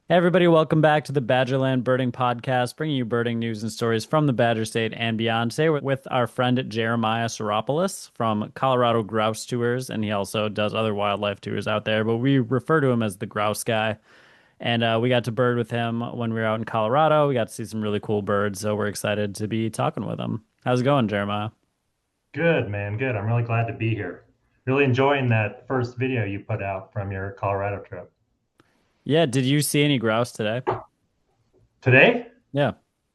Hey everybody, welcome back to the Badgerland Birding Podcast, bringing you birding news and stories from the Badger State and beyond. Today we're with our friend Jeremiah Psiropoulos from Colorado Grouse Tours, and he also does other wildlife tours out there, but we refer to him as the Grouse guy. And we got to bird with him when we were out in Colorado. We got to see some really cool birds, so we're excited to be talking with him. How's it going, Jeremiah? Good, man. Good. I'm really glad to be here. Really enjoying that first video you put out from your Colorado trip. Yeah, did you see any grouse today? Today? Yeah.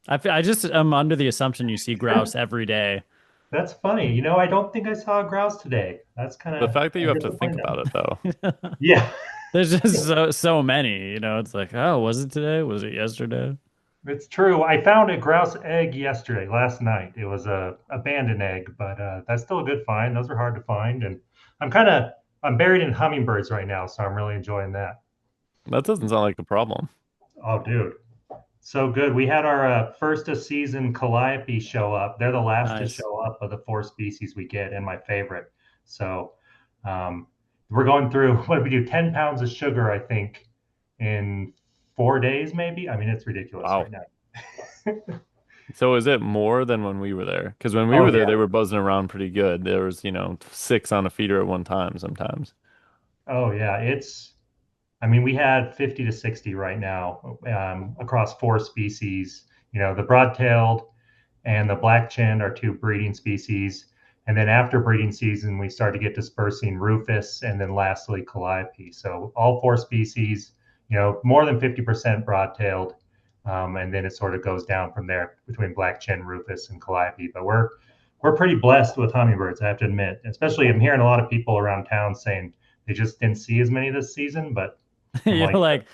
I just am under the assumption you see grouse every day. That's funny. I don't think I saw a grouse today. That's kind The of fact that you have to think disappointing. about it, though. Yeah, There's just so many, it's like, oh, was it today? Was it yesterday? it's true. I found a grouse egg yesterday, last night. It was a abandoned egg, but that's still a good find. Those are hard to find, and I'm kind of I'm buried in hummingbirds right now, so I'm really enjoying that. That doesn't sound like a problem. Oh, dude. So good. We had our first of season calliope show up. They're the last to Nice. show up of the four species we get, and my favorite. So um, we're going through, what did we do? 10 pounds of sugar, I think, in 4 days, maybe. I mean, it's ridiculous Wow. right now. So is it more than when we were there? Because when we Oh, were there, yeah. they were buzzing around pretty good. There was, six on a feeder at one time sometimes. Oh, yeah. I mean, we had 50 to 60 right now across four species. The broad-tailed and the black chin are two breeding species. And then after breeding season, we start to get dispersing rufus and then lastly calliope. So all four species, more than 50% broad-tailed. And then it sort of goes down from there between black chin, rufus, and calliope. But we're pretty blessed with hummingbirds, I have to admit. Especially, I'm hearing a lot of people around town saying they just didn't see as many this season. But I'm You're like, like,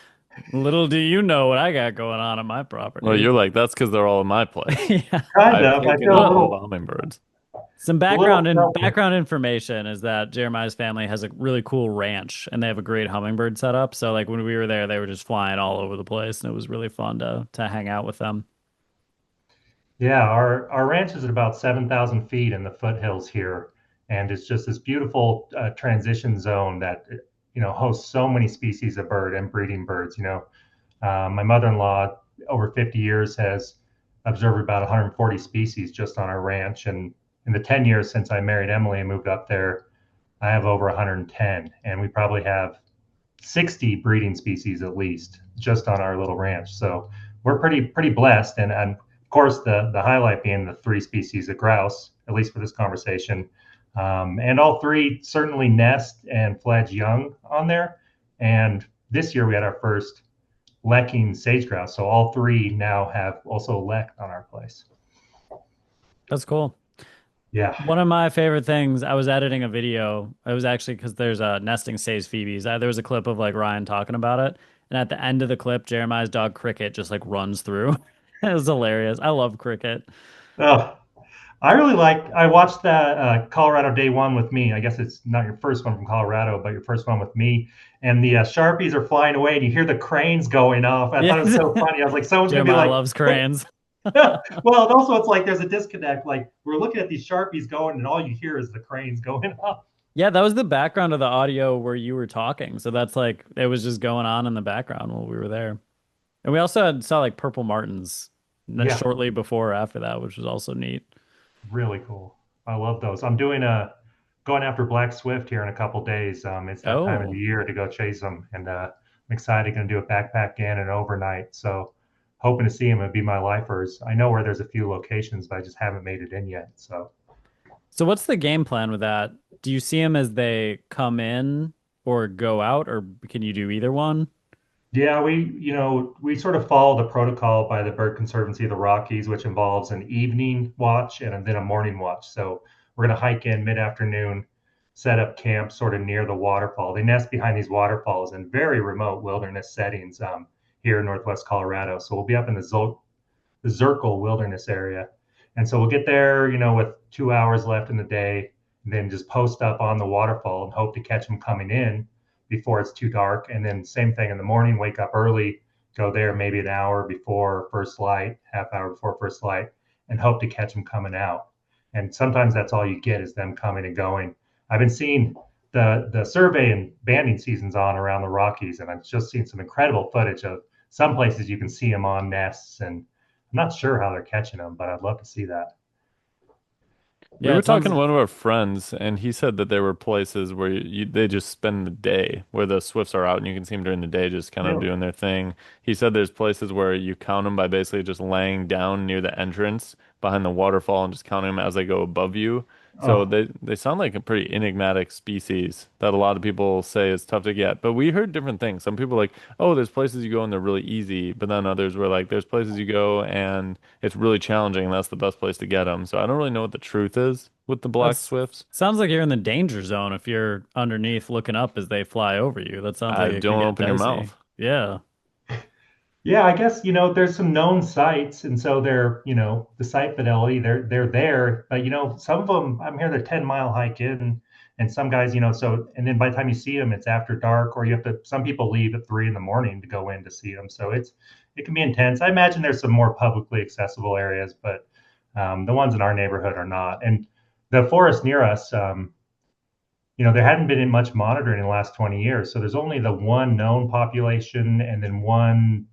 little do you know what I got going on my Well, property. you're like, that's because they're all in my place. Yeah. kind I've of. I taken feel a in all Well, the little, hummingbirds. some a little selfish. background information is that Jeremiah's family has a really cool ranch and they have a great hummingbird setup. So like when we were there, they were just flying all over the place and it was really fun to hang out with them. Yeah, our ranch is at about 7,000 feet in the foothills here, and it's just this beautiful transition zone that hosts so many species of bird and breeding birds. My mother-in-law over 50 years has observed about 140 species just on our ranch, and in the 10 years since I married Emily and moved up there, I have over 110, and we probably have 60 breeding species at least just on our little ranch. So we're pretty blessed. And of course, the highlight being the three species of grouse, at least for this conversation. And all three certainly nest and fledge young on there. And this year we had our first lekking sage grouse. So all three now have also lecked on our place. That's cool. Yeah. One of my favorite things, I was editing a video. It was actually because there's a nesting says phoebes. There was a clip of like Ryan talking about it. And at the end of the clip, Jeremiah's dog Cricket just like runs through. It was hilarious. I love Cricket. Oh, I watched that Colorado Day One with me. I guess it's not your first one from Colorado, but your first one with me. And the Sharpies are flying away, and you hear the cranes going off. I thought it was Yeah. so funny. I was like, someone's gonna be Jeremiah like, loves cranes. well, and also it's like there's a disconnect. Like we're looking at these Sharpies going, and all you hear is the cranes going off. Yeah, that was the background of the audio where you were talking. So that's like it was just going on in the background while we were there. And we also saw like purple martins Yeah, shortly before or after that, which was also neat. really cool. I love those. I'm doing a going after Black Swift here in a couple days. It's that time of the Oh, year to go chase them, and I'm excited. Going to do a backpack in and overnight. So hoping to see him and be my lifers. I know where there's a few locations, but I just haven't made it in yet. So so what's the game plan with that? Do you see them as they come in or go out, or can you do either one? yeah, we sort of follow the protocol by the Bird Conservancy of the Rockies, which involves an evening watch and then a morning watch. So we're going to hike in mid-afternoon, set up camp sort of near the waterfall. They nest behind these waterfalls in very remote wilderness settings here in Northwest Colorado. So we'll be up in the Zirkle Wilderness area, and so we'll get there, with 2 hours left in the day, and then just post up on the waterfall and hope to catch them coming in before it's too dark. And then same thing in the morning, wake up early, go there maybe an hour before first light, half hour before first light, and hope to catch them coming out. And sometimes that's all you get is them coming and going. I've been seeing the survey and banding seasons on around the Rockies, and I've just seen some incredible footage of some places you can see them on nests, and I'm not sure how they're catching them, but I'd love to see that. We Yeah, were it talking sounds. to one of our friends, and he said that there were places where they just spend the day, where the swifts are out, and you can see them during the day just kind of Really? doing their thing. He said there's places where you count them by basically just laying down near the entrance behind the waterfall and just counting them as they go above you. So Oh, they sound like a pretty enigmatic species that a lot of people say is tough to get. But we heard different things. Some people are like, oh, there's places you go and they're really easy, but then others were like, there's places you go and it's really challenging, and that's the best place to get them. So I don't really know what the truth is with the black That's swifts. sounds like you're in the danger zone if you're underneath looking up as they fly over you. That sounds like I it could don't get open your dicey. mouth. Yeah. yeah, I guess, there's some known sites, and so they're, the site fidelity, they're there, but some of them, I'm here, they're 10-mile hike in, and some guys, so, and then by the time you see them, it's after dark, or you have to, some people leave at 3 in the morning to go in to see them. So it can be intense. I imagine there's some more publicly accessible areas, but the ones in our neighborhood are not. And the forest near us, there hadn't been much monitoring in the last 20 years. So there's only the one known population and then one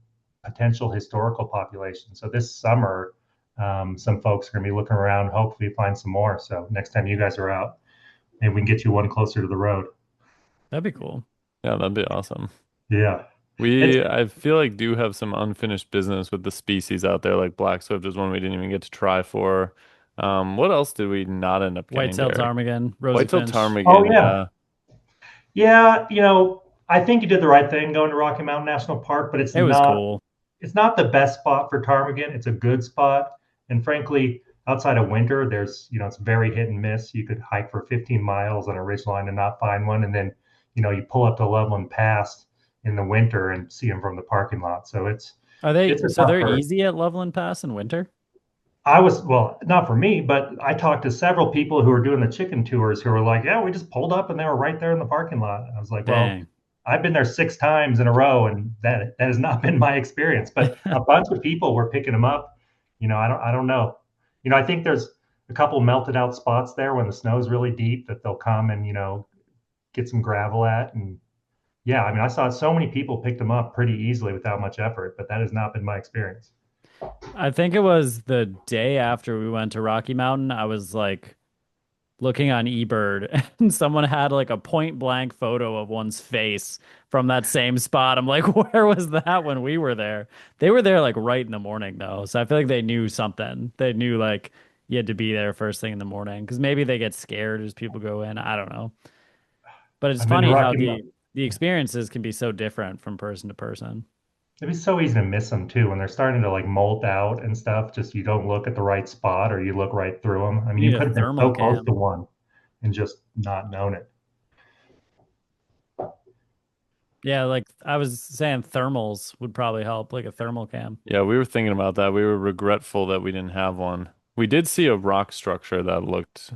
potential historical population. So this summer, some folks are going to be looking around, hopefully find some more. So next time you guys are out, maybe we can get you one closer to the road. That'd be cool. Yeah, that'd be awesome. Yeah. It's, I feel like do have some unfinished business with the species out there, like black swift is one we didn't even get to try for. What else did we not end up getting, White-tailed Derek? ptarmigan, rosy White-tailed finch. oh, ptarmigan, yeah. yeah. Yeah. I think you did the right thing going to Rocky Mountain National Park, but It was cool. it's not the best spot for ptarmigan. It's a good spot. And frankly, outside of winter, there's, it's very hit and miss. You could hike for 15 miles on a ridgeline and not find one. And then, you pull up to Loveland Pass in the winter and see them from the parking lot. So Are they it's a so tough they're herd. easy at Loveland Pass in winter? Well, not for me, but I talked to several people who were doing the chicken tours who were like, yeah, we just pulled up and they were right there in the parking lot. I was like, well, Dang. I've been there 6 times in a row, and that has not been my experience. But a bunch of people were picking them up. I don't know. I think there's a couple melted out spots there when the snow's really deep that they'll come and get some gravel at. And yeah, I mean, I saw so many people picked them up pretty easily without much effort, but that has not been my experience. I think it was the day after we went to Rocky Mountain. I was like looking on eBird and someone had like a point blank photo of one's face from that same spot. I'm like, where was that when we were there? They were there like right in the morning though. So I feel like they knew something. They knew like you had to be there first thing in the morning because maybe they get scared as people go in. I don't know. But it's I've been to funny how Rocky the Mountain. experiences can be so different from person to person. It'd be so easy to miss them too when they're starting to like molt out and stuff. Just you don't look at the right spot or you look right through them. I mean, You you need a could have been thermal so close to cam. one and just not known it. Yeah, like I was saying thermals would probably help, like a thermal cam. Yeah, we were thinking about that. We were regretful that we didn't have one. We did see a rock structure that looked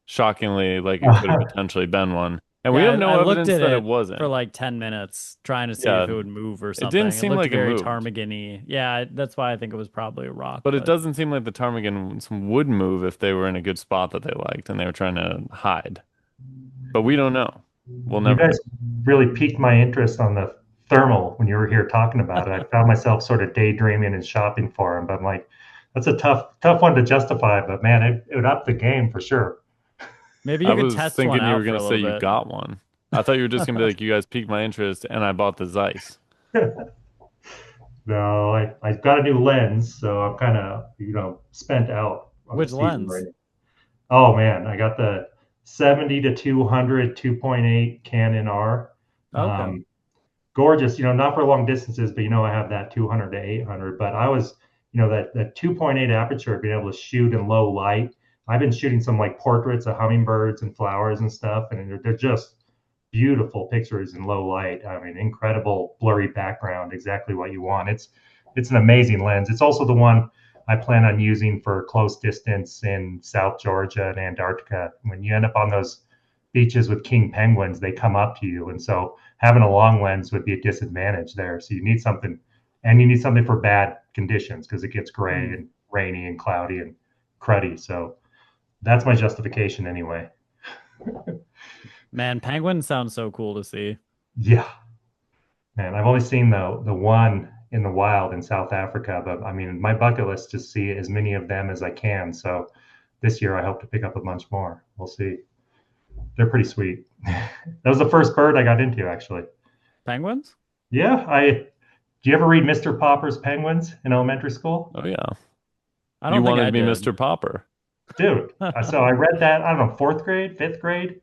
shockingly like it could have potentially been one. And we Yeah, have I no looked evidence at that it it for wasn't. like 10 minutes trying to see Yeah, if it would move or it didn't something. It seem looked like it very moved. ptarmigan-y. Yeah, that's why I think it was probably a rock, But it but doesn't seem like the ptarmigans would move if they were in a good spot that they liked and they were trying to hide. But we don't know. We'll You never know. guys really piqued my interest on the thermal when you were here talking about it. I found myself sort of daydreaming and shopping for them, but I'm like, that's a tough one to justify. But man, it would up the game for sure. maybe I you could was test one thinking you were out for gonna a say little you bit. got one. I thought you were just gonna be like, you guys piqued my interest and I bought the Zeiss. No, I've got a new lens, so I'm kind of, spent out on the Which season right lens? now. Oh man, I got the 70 to 200 2.8 Canon R. Okay. Um, Gorgeous, not for long distances, but I have that 200 to 800. But I was, that 2.8 aperture, being able to shoot in low light. I've been shooting some like portraits of hummingbirds and flowers and stuff, and they're just beautiful pictures in low light. I mean, incredible blurry background, exactly what you want. It's an amazing lens. It's also the one I plan on using for close distance in South Georgia and Antarctica. When you end up on those beaches with king penguins, they come up to you, and so having a long lens would be a disadvantage there. So you need something, and you need something for bad conditions because it gets gray Hmm. and rainy and cloudy and cruddy. So that's my justification anyway. Man, penguins sound so cool to see. Yeah, man, I've only seen the one in the wild in South Africa. But I mean, my bucket list is to see as many of them as I can. So this year I hope to pick up a bunch more. We'll see. They're pretty sweet. That was the first bird I got into, actually. Penguins? Yeah, I. Do you ever read Mr. Popper's Penguins in elementary school? Oh yeah. I You don't think wanted I to be did. Mr. Popper. Dude, so I read that, I don't know, fourth grade, fifth grade,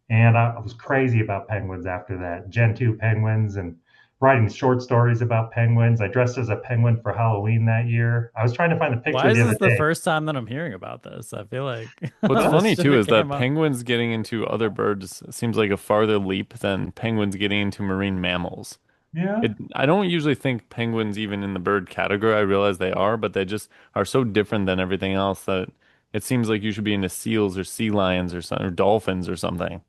and I was crazy about penguins after that. Gen 2 penguins and writing short stories about penguins. I dressed as a penguin for Halloween that year. I was trying to find the Why picture is the other this the day. first time that I'm hearing about this? I feel like What's this funny should too have is that came up. penguins getting into other birds seems like a farther leap than penguins getting into marine mammals. Yeah. I don't usually think penguins even in the bird category. I realize they are, but they just are so different than everything else that it seems like you should be into seals or sea lions or something or dolphins or something.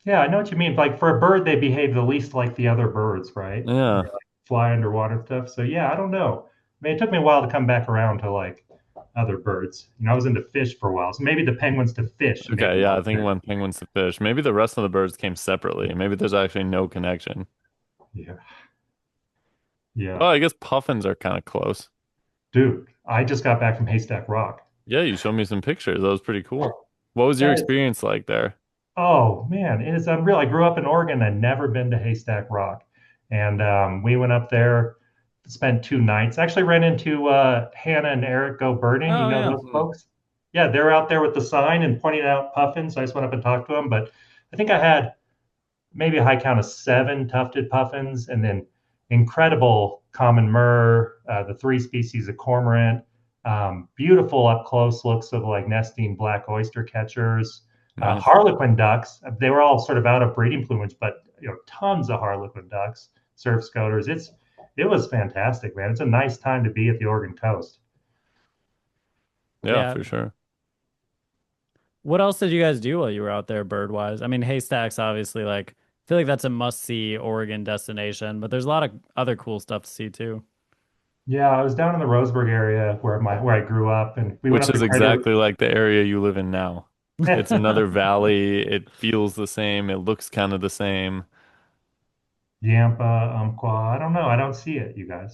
Yeah, I know what you mean. Like for a bird, they behave the least like the other birds, right? They Yeah. like fly underwater and stuff. So yeah, I don't know. I mean, it took me a while to come back around to like other birds. I was into fish for a while. So maybe the penguins to fish made Okay, the yeah, I most think it sense. went penguins to fish. Maybe the rest of the birds came separately. Maybe there's actually no connection. Yeah. Yeah. Well, I guess puffins are kind of close. Dude, I just got back from Haystack Rock. Yeah, you showed me some pictures. That was pretty cool. What was your That is, experience like there? oh man, it is unreal. I grew up in Oregon. I'd never been to Haystack Rock. And we went up there, spent 2 nights. Actually ran into Hannah and Eric Go Birding. You Oh know yeah. those folks? Yeah, they're out there with the sign and pointing out puffins. So I just went up and talked to them. But I think I had maybe a high count of 7 tufted puffins, and then incredible common murre, the 3 species of cormorant, beautiful up close looks of like nesting black oyster catchers, Nice. harlequin ducks. They were all sort of out of breeding plumage, but tons of harlequin ducks, surf scoters. It was fantastic, man. It's a nice time to be at the Oregon coast. Yeah, Yeah. for sure. What else did you guys do while you were out there bird wise? I mean, Haystacks obviously like I feel like that's a must see Oregon destination, but there's a lot of other cool stuff to see too. Yeah, I was down in the Roseburg area where I grew up, and we went Which up to is Crater. exactly like the area you live in now. It's another valley. It feels the same. It looks kind of the same. Yampa, Umpqua. I don't know. I don't see it, you guys.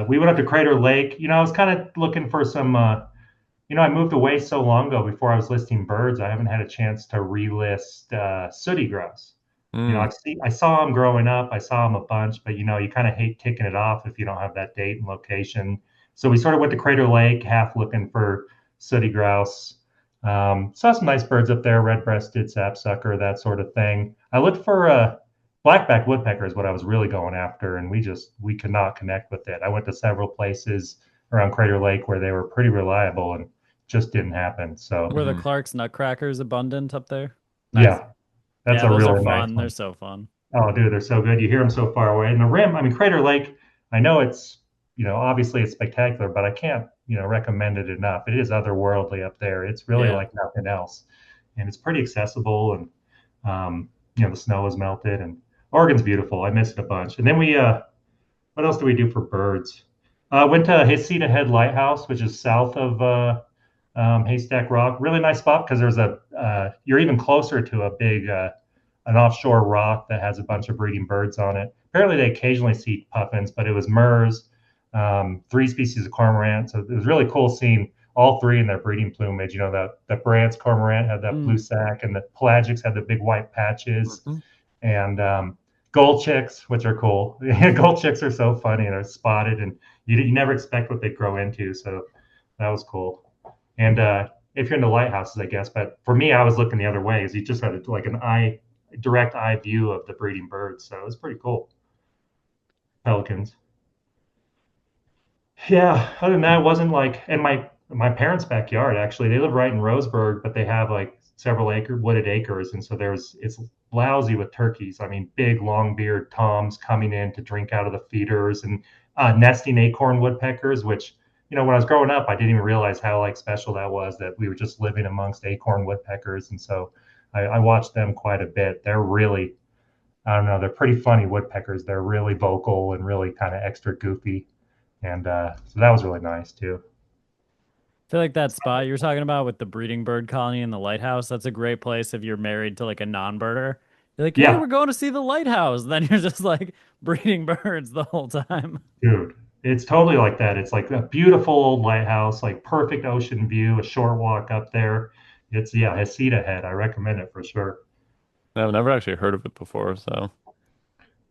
We went up to Crater Lake. I was kind of looking for some. I moved away so long ago before I was listing birds. I haven't had a chance to relist sooty grouse. Mm, I saw them growing up. I saw them a bunch, but you kind of hate kicking it off if you don't have that date and location. So we sort of went to Crater Lake, half looking for sooty grouse. Saw some nice birds up there, red-breasted sapsucker, that sort of thing. I looked for blackback woodpecker is what I was really going after, and we could not connect with it. I went to several places around Crater Lake where they were pretty reliable and just didn't happen. So Were the mhm. Clark's nutcrackers abundant up there? Nice. yeah, that's Yeah, a those are really nice fun. They're one. so fun. Oh, dude, they're so good. You hear them so far away. And the rim, I mean, Crater Lake, I know it's, obviously it's spectacular, but I can't, recommend it enough. It is otherworldly up there. It's really Yeah. like nothing else. And it's pretty accessible. And, the snow is melted and Oregon's beautiful. I miss it a bunch. And then what else do we do for birds? Went to Hasita Head Lighthouse, which is south of Haystack Rock. Really nice spot because you're even closer to a big, an offshore rock that has a bunch of breeding birds on it. Apparently, they occasionally see puffins, but it was murres, 3 species of cormorant. So it was really cool seeing all three in their breeding plumage. The Brandt's cormorant had that blue Mm. sack, and the pelagics had the big white patches, Mhm. and gold chicks, which are cool. Gold chicks are so funny and are spotted, and you never expect what they grow into. So that was cool. And if you're into lighthouses, I guess. But for me, I was looking the other way because you just had like direct eye view of the breeding birds. So it was pretty cool. Pelicans. Yeah. Other than that, it wasn't like, and my parents' backyard actually. They live right in Roseburg, but they have like several wooded acres, and so it's lousy with turkeys. I mean, big long-beard toms coming in to drink out of the feeders, and nesting acorn woodpeckers, which when I was growing up, I didn't even realize how like special that was that we were just living amongst acorn woodpeckers, and so I watched them quite a bit. They're really, I don't know, they're pretty funny woodpeckers. They're really vocal and really kind of extra goofy, and so that was really nice too. I feel like that spot you were talking about with the breeding bird colony and the lighthouse, that's a great place if you're married to like a non-birder. You're like, hey, Yeah, we're going to see the lighthouse. Then you're just like breeding birds the whole time. dude, it's totally like that. It's like a beautiful old lighthouse, like perfect ocean view, a short walk up there. It's yeah, Hasita Head. I recommend it for sure. I've never actually heard of it before, so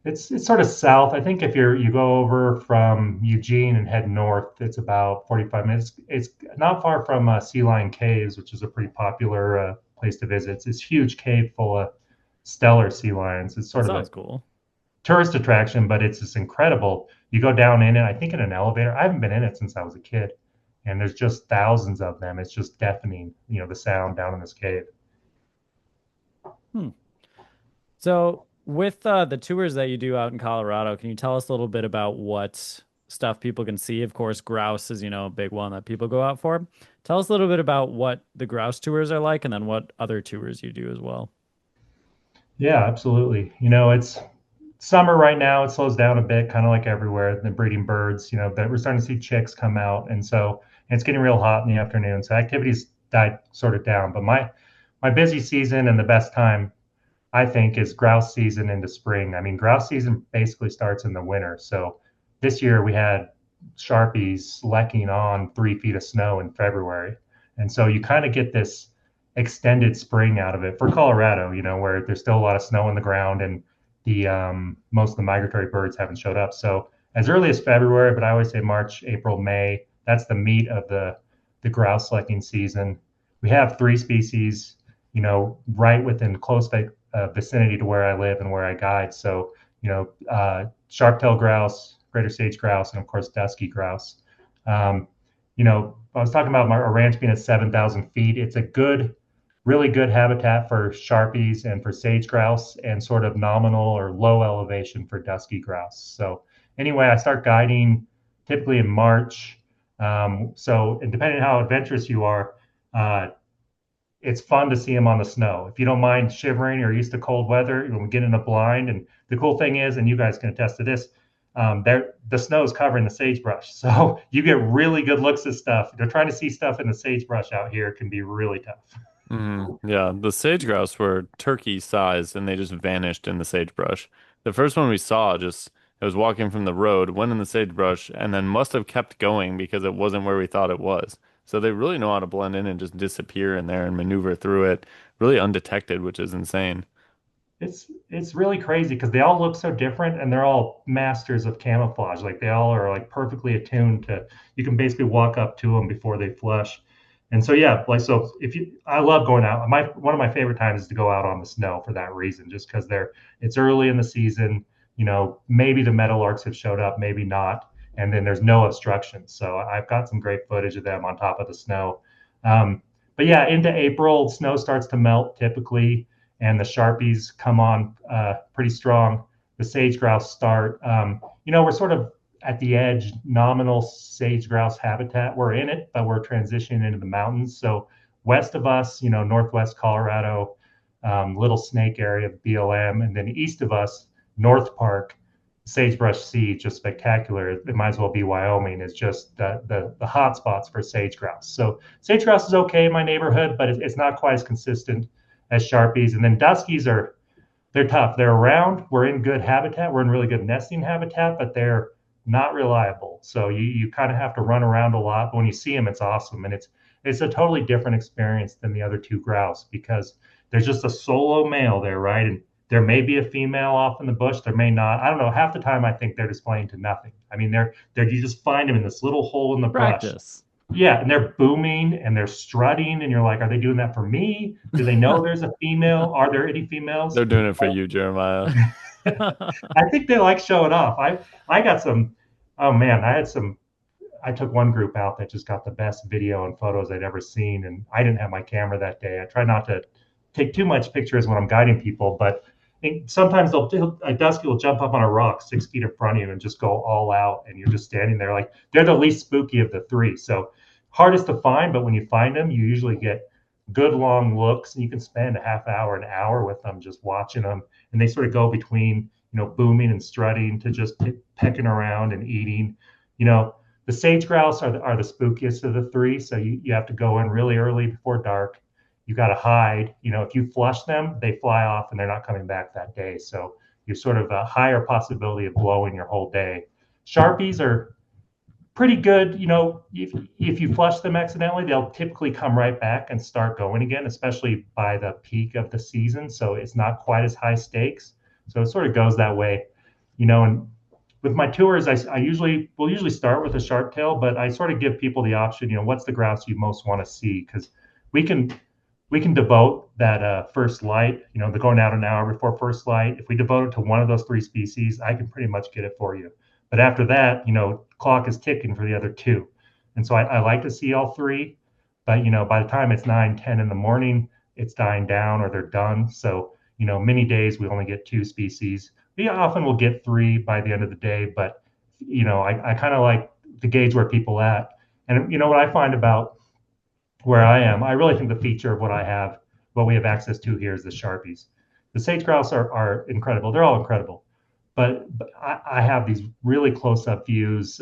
It's sort of south. I think if you go over from Eugene and head north, it's about 45 minutes. It's not far from Sea Lion Caves, which is a pretty popular place to visit. It's this huge cave full of stellar sea lions. It's That sort of a sounds cool. tourist attraction, but it's just incredible. You go down in it, I think in an elevator. I haven't been in it since I was a kid, and there's just thousands of them. It's just deafening, the sound down in this cave. Hmm. So, with the tours that you do out in Colorado, can you tell us a little bit about what stuff people can see? Of course, grouse is, a big one that people go out for. Tell us a little bit about what the grouse tours are like and then what other tours you do as well. Yeah, absolutely. It's summer right now. It slows down a bit, kind of like everywhere. The breeding birds, but we're starting to see chicks come out, and it's getting real hot in the afternoon. So activities died sort of down. But my busy season and the best time I think is grouse season into spring. I mean, grouse season basically starts in the winter. So this year we had Sharpies lecking on 3 feet of snow in February. And so you kind of get this extended spring out of it for Colorado, where there's still a lot of snow on the ground and the most of the migratory birds haven't showed up. So as early as February, but I always say March, April, May, that's the meat of the grouse selecting season. We have three species, right within close vicinity to where I live and where I guide. So, sharp-tailed grouse, greater sage grouse, and of course, dusky grouse. Um, I was talking about our ranch being at 7,000 feet. It's a really good habitat for sharpies and for sage grouse, and sort of nominal or low elevation for dusky grouse. So, anyway, I start guiding typically in March. And depending on how adventurous you are, uh, it's fun to see them on the snow. If you don't mind shivering or used to cold weather, when we get in a blind, and the cool thing is, and you guys can attest to this, the snow is covering the sagebrush, so you get really good looks at stuff. They're trying to see stuff in the sagebrush out here can be really tough. Yeah, the sage grouse were turkey sized and they just vanished in the sagebrush. The first one we saw just it was walking from the road, went in the sagebrush, and then must have kept going because it wasn't where we thought it was. So they really know how to blend in and just disappear in there and maneuver through it really undetected, which is insane. It's really crazy because they all look so different, and they're all masters of camouflage. Like they all are like perfectly attuned to. You can basically walk up to them before they flush. And so yeah, like so if you I love going out. My one of my favorite times is to go out on the snow for that reason, just because it's early in the season. Maybe the meadowlarks have showed up, maybe not, and then there's no obstruction. So I've got some great footage of them on top of the snow. But yeah, into April, snow starts to melt typically, and the sharpies come on pretty strong. The sage grouse start. We're sort of at the edge, nominal sage grouse habitat. We're in it, but we're transitioning into the mountains. So west of us, northwest Colorado, Little Snake area of BLM, and then east of us, North Park, sagebrush seed, just spectacular. It might as well be Wyoming. It's just the hot spots for sage grouse. So sage grouse is okay in my neighborhood, but it's not quite as consistent as sharpies. And then duskies they're tough. They're around. We're in good habitat. We're in really good nesting habitat, but they're not reliable. So you kind of have to run around a lot. But when you see them, it's awesome, and it's a totally different experience than the other two grouse because there's just a solo male there, right? And there may be a female off in the bush. There may not. I don't know. Half the time, I think they're displaying to nothing. I mean, they're you just find them in this little hole in the brush. Practice. Yeah, and they're booming and they're strutting, and you're like, are they doing that for me? Do they know there's a female? Are there any females? They're doing it for you, Jeremiah. I think they like showing off. I got some. Oh man, I had some. I took one group out that just got the best video and photos I'd ever seen, and I didn't have my camera that day. I try not to take too much pictures when I'm guiding people, but sometimes a dusky will jump up on a rock 6 feet in front of you and just go all out, and you're just standing there like they're the least spooky of the three. So hardest to find, but when you find them, you usually get good long looks, and you can spend a half hour, an hour with them just watching them, and they sort of go between booming and strutting to just pecking around and eating. The sage grouse are the spookiest of the three, so you have to go in really early before dark. you got to hide. If you flush them, they fly off and they're not coming back that day. So you're sort of a higher possibility of blowing your whole day. Sharpies are pretty good. If you flush them accidentally, they'll typically come right back and start going again, especially by the peak of the season. So it's not quite as high stakes. So it sort of goes that way, and with my tours, I usually start with a sharp tail, but I sort of give people the option, what's the grouse you most want to see? Because we can we can devote that first light, they're going out an hour before first light. If we devote it to one of those three species, I can pretty much get it for you. But after that, clock is ticking for the other two. And so I like to see all three, but by the time it's 9, 10 in the morning, it's dying down or they're done. So, many days we only get two species. We often will get three by the end of the day, but I kind of like to gauge where people at. And what I find about where I am, I really think the feature of what we have access to here is the Sharpies. The sage grouse are incredible. They're all incredible. But I have these really close-up views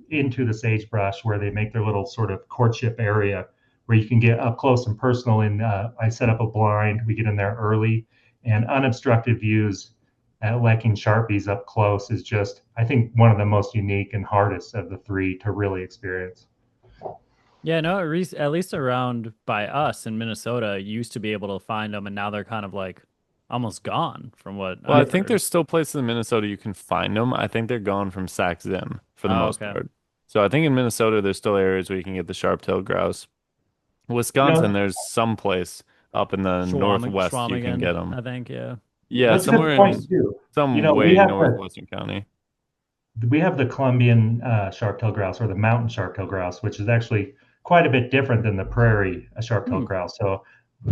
into the sagebrush where they make their little sort of courtship area where you can get up close and personal. And I set up a blind. We get in there early, and unobstructed views at lecking Sharpies up close is just, I think, one of the most unique and hardest of the three to really experience. Yeah, no, at least around by us in Minnesota, you used to be able to find them, and now they're kind of like almost gone from what Well, I I've think heard. there's still places in Minnesota you can find them. I think they're gone from Sac Zim for the Oh, most okay. part. So I think in Minnesota there's still areas where you can get the sharp-tailed grouse. You Wisconsin, know, there's some place up in the northwest you can get Schwamigan, them. I think, yeah. Yeah, that's a good somewhere point in too. some We way have the northwestern county. we have the Columbian sharp-tailed grouse or the mountain sharp-tailed grouse, which is actually quite a bit different than the prairie Hmm. sharp-tailed grouse. So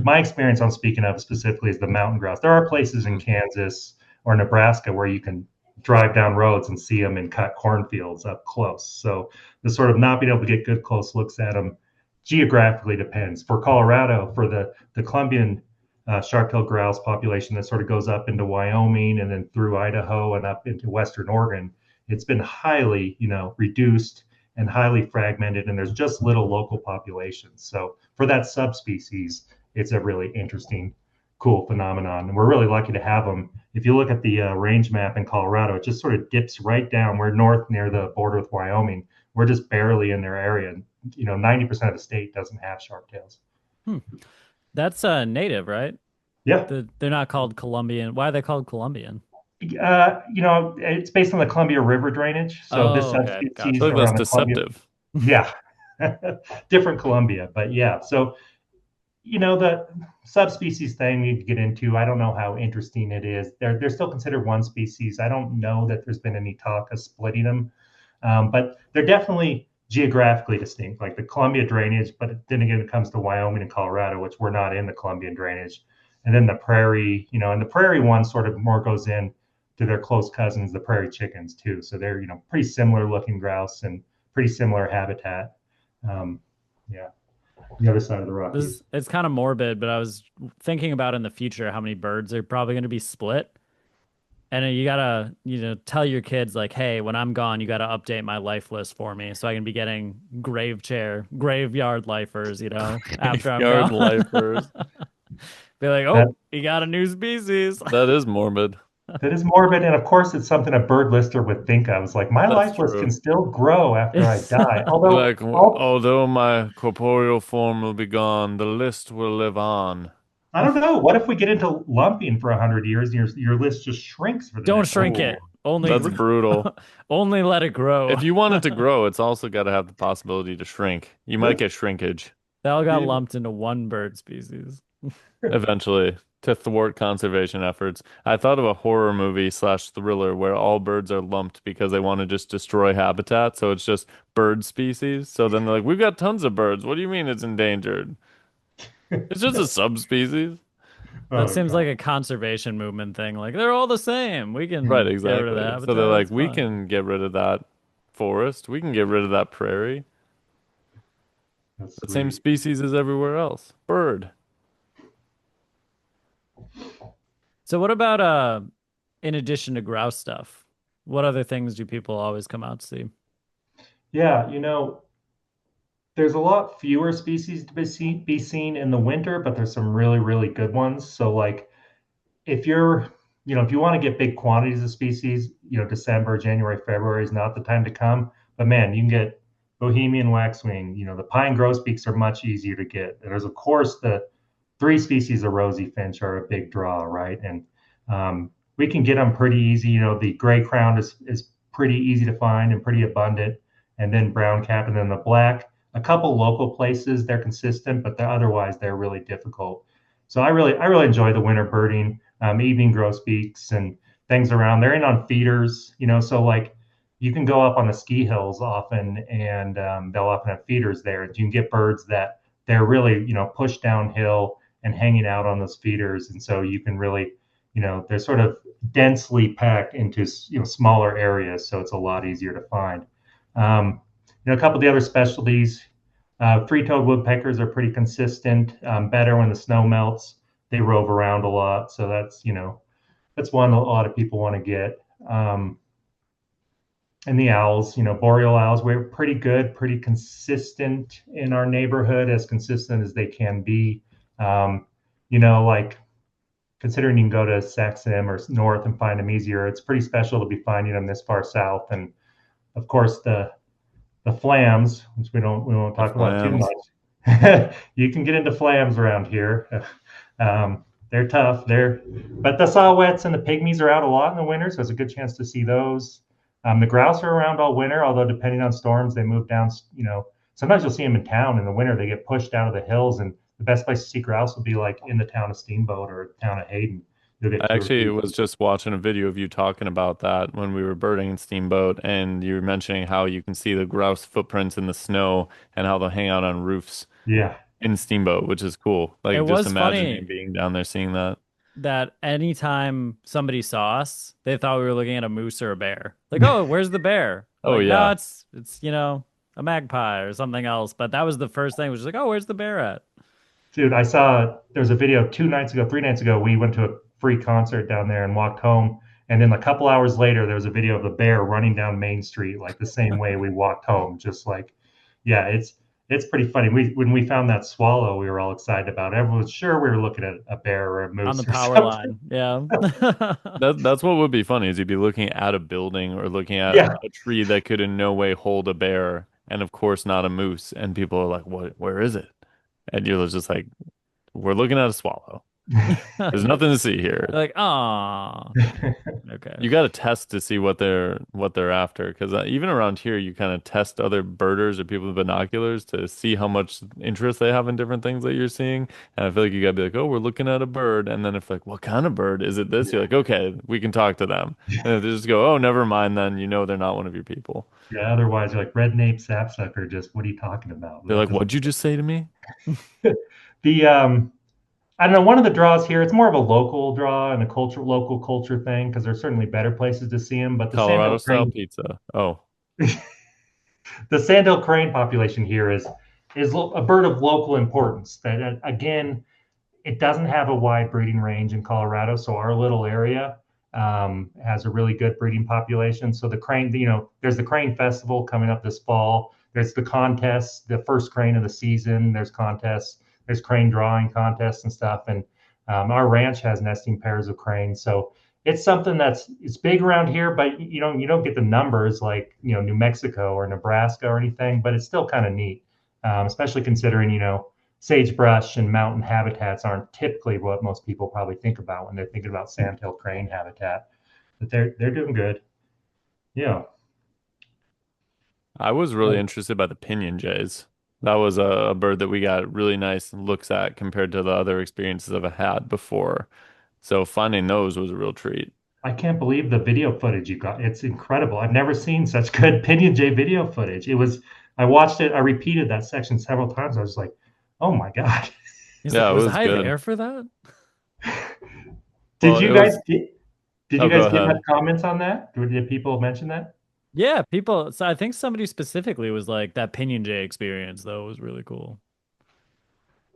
my experience I'm speaking of specifically is the mountain grouse. There are places in Mm. Kansas or Nebraska where you can drive down roads and see them in cut cornfields up close. So the sort of not being able to get good close looks at them geographically depends. For Colorado, for the Columbian sharp-tailed grouse population that sort of goes up into Wyoming and then through Idaho and up into Western Oregon, it's been highly, reduced and highly fragmented, and there's just little local populations. So for that subspecies, it's a really interesting, cool phenomenon. And we're really lucky to have them. If you look at the range map in Colorado, it just sort of dips right down. We're north near the border with Wyoming. We're just barely in their area. And, 90% of the state doesn't have sharp tails. Hmm. That's native, right? Yeah. They're not called Colombian. Why are they called Colombian? It's based on the Columbia River drainage. So this Oh, okay, I subspecies feel like gotcha. that's around the Columbia, deceptive. yeah, different Columbia, but yeah. So the subspecies thing we need to get into. I don't know how interesting it is. They're still considered one species. I don't know that there's been any talk of splitting them, but they're definitely geographically distinct, like the Columbia drainage. But then again, it comes to Wyoming and Colorado, which we're not in the Columbian drainage, and then the prairie. And the prairie one sort of more goes in to their close cousins, the prairie chickens too. So they're pretty similar looking grouse and pretty similar habitat. Um, yeah, the other side of the Rockies. It's kind of morbid, but I was thinking about in the future how many birds are probably going to be split. And you gotta, tell your kids like, hey, when I'm gone, you gotta update my life list for me so I can be getting graveyard lifers, after I'm Yard gone. lifers. Be like, That oh, you got a new species. That is morbid. that is morbid, and of course, it's something a bird lister would think of. It's like my That's life list can true. still grow after I die. Be Although, like, although my corporeal form will be gone, the list will live on. I don't know. What if we get into lumping for 100 years and your list just shrinks for the Don't next shrink 100 years? it. Only, That's brutal. only let it grow. If you want it to grow, it's also got to have the possibility to shrink. You might get shrinkage They all got Yeah. lumped into one bird species. eventually to thwart conservation efforts. I thought of a horror movie slash thriller where all birds are lumped because they want to just destroy habitat. So it's just bird species. So then they're like, we've got tons of birds. What do you mean it's endangered? It's just a subspecies. That Oh seems like God, a conservation movement thing. Like they're all the same. We Right, can get rid of the exactly. So they're habitat. like, It's we fine. can get rid of that forest. We can get rid of that prairie. that's The same sweet. species as everywhere else. Bird. So what about in addition to grouse stuff? What other things do people always come out to see? Yeah, there's a lot fewer species to be seen in the winter, but there's some really, really good ones. So like if you're, if you want to get big quantities of species, December, January, February is not the time to come. But man, you can get Bohemian waxwing. The pine grosbeaks are much easier to get. There's of course the three species of rosy finch are a big draw, right? And we can get them pretty easy. The gray crown is pretty easy to find and pretty abundant, and then brown cap, and then the black. A couple local places they're consistent, but otherwise they're really difficult. So I really enjoy the winter birding, evening grosbeaks and things around. They're in on feeders, so like you can go up on the ski hills often, and they'll often have feeders there. You can get birds that they're really, pushed downhill and hanging out on those feeders, and so you can really, they're sort of densely packed into smaller areas, so it's a lot easier to find. A couple of the other specialties, free-toed woodpeckers are pretty consistent, better when the snow melts. They rove around a lot, so that's one a lot of people want to get. And the owls, boreal owls, we're pretty good, pretty consistent in our neighborhood, as consistent as they can be. Like considering you can go to Saxon or north and find them easier, it's pretty special to be finding them this far south. And of course, the flams, which we won't The talk about too flams. much. You can get into flams around here. They're tough. But the saw-whets and the pygmies are out a lot in the winter, so it's a good chance to see those. The grouse are around all winter, although depending on storms, they move down. Sometimes you'll see them in town in the winter. They get pushed out of the hills, and the best place to see grouse will be like in the town of Steamboat or town of Hayden. You'll get I two or actually three. was just watching a video of you talking about that when we were birding in Steamboat, and you were mentioning how you can see the grouse footprints in the snow and how they'll hang out on roofs Yeah. in Steamboat, which is cool. It Like just was imagining funny being down there seeing that. that anytime somebody saw us, they thought we were looking at a moose or a bear. Like, oh, where's the bear? Oh Like, no, yeah. it's a magpie or something else. But that was the first thing, was just like, oh, where's the bear at? Dude, I saw there's a video 2 nights ago, 3 nights ago. We went to a free concert down there and walked home. And then a couple hours later, there was a video of the bear running down Main Street, like the same way we walked home. Just like, yeah, it's pretty funny. When we found that swallow, we were all excited about it. Everyone was sure we were looking at a bear or a On the moose or power something. line. Yeah. That's what would be funny is you'd be looking at a building or looking at Yeah. a tree that could in no way hold a bear, and of course not a moose. And people are like, "What? Where is it?" And you're just like, "We're looking at a swallow. There's nothing to see here." Like, ah, okay. You got to test to see what they're after because even around here, you kind of test other birders or people with binoculars to see how much interest they have in different things that you're seeing. And I feel like you got to be like, "Oh, we're looking at a bird," and then if like, "What kind of bird is it?" This you're Yeah. like, "Okay, we can talk to them." And if they just go, "Oh, never mind," then you know they're not one of your people. Yeah. Otherwise, you're like red nape sapsucker. Just what are you talking about? They're That like, doesn't. "What'd you just say to me?" The I don't know. One of the draws here, it's more of a local draw and a local culture thing because there's certainly better places to see them. But Colorado style pizza. Oh, the sandhill crane population here is a bird of local importance. That again, it doesn't have a wide breeding range in Colorado, so our little area has a really good breeding population. So the crane, there's the crane festival coming up this fall. There's the contests, the first crane of the season. There's contests. There's crane drawing contests and stuff. And our ranch has nesting pairs of cranes. So it's something it's big around here, but you don't get the numbers like New Mexico or Nebraska or anything. But it's still kind of neat, especially considering sagebrush and mountain habitats aren't typically what most people probably think about when they're thinking about sandhill crane habitat. But they're doing good. Yeah. I was really interested by the pinion jays. That was a bird that we got really nice looks at compared to the other experiences I've had before. So finding those was a real treat. I can't believe the video footage you got. It's incredible. I've never seen such good Pinion J video footage. I watched it, I repeated that section several times. I was like, oh my God. He's like, Yeah, it was was I good. there for that? Did Well, you it guys was, get, did oh, you go guys get much ahead. comments on that? Did people mention that? Yeah, people. So I think somebody specifically was like, that Pinion J experience, though, was really cool.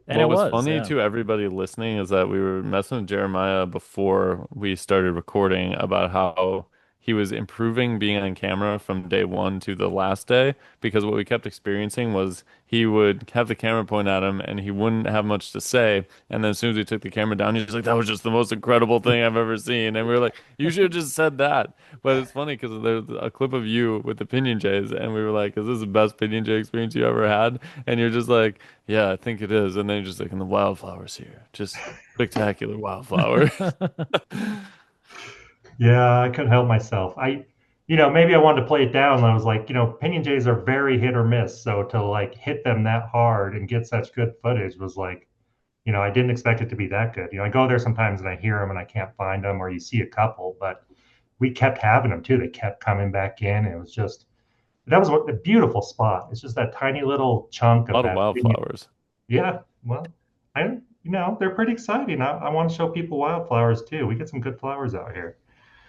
And it What was was, funny yeah. to everybody listening is that we were messing with Jeremiah before we started recording about how he was improving being on camera from day one to the last day because what we kept experiencing was he would have the camera point at him and he wouldn't have much to say. And then as soon as we took the camera down, he was like, that was just the most incredible thing I've ever seen. And we were like, you should have just said that. But it's funny because there's a clip of you with the pinion jays, and we were like, is this the best pinion jay experience you ever had? And you're just like, yeah, I think it is. And then you're just like, and the wildflowers here, just spectacular wildflowers. Yeah, I couldn't help myself. Maybe I wanted to play it down. I was like, Pinion Jays are very hit or miss. So to like hit them that hard and get such good footage was like, I didn't expect it to be that good. I go there sometimes and I hear them and I can't find them, or you see a couple, but we kept having them too. They kept coming back in. And it was just, that was a beautiful spot. It's just that tiny little chunk A of lot of that Pinion. wildflowers. Yeah, well, they're pretty exciting. I want to show people wildflowers too. We get some good flowers out here.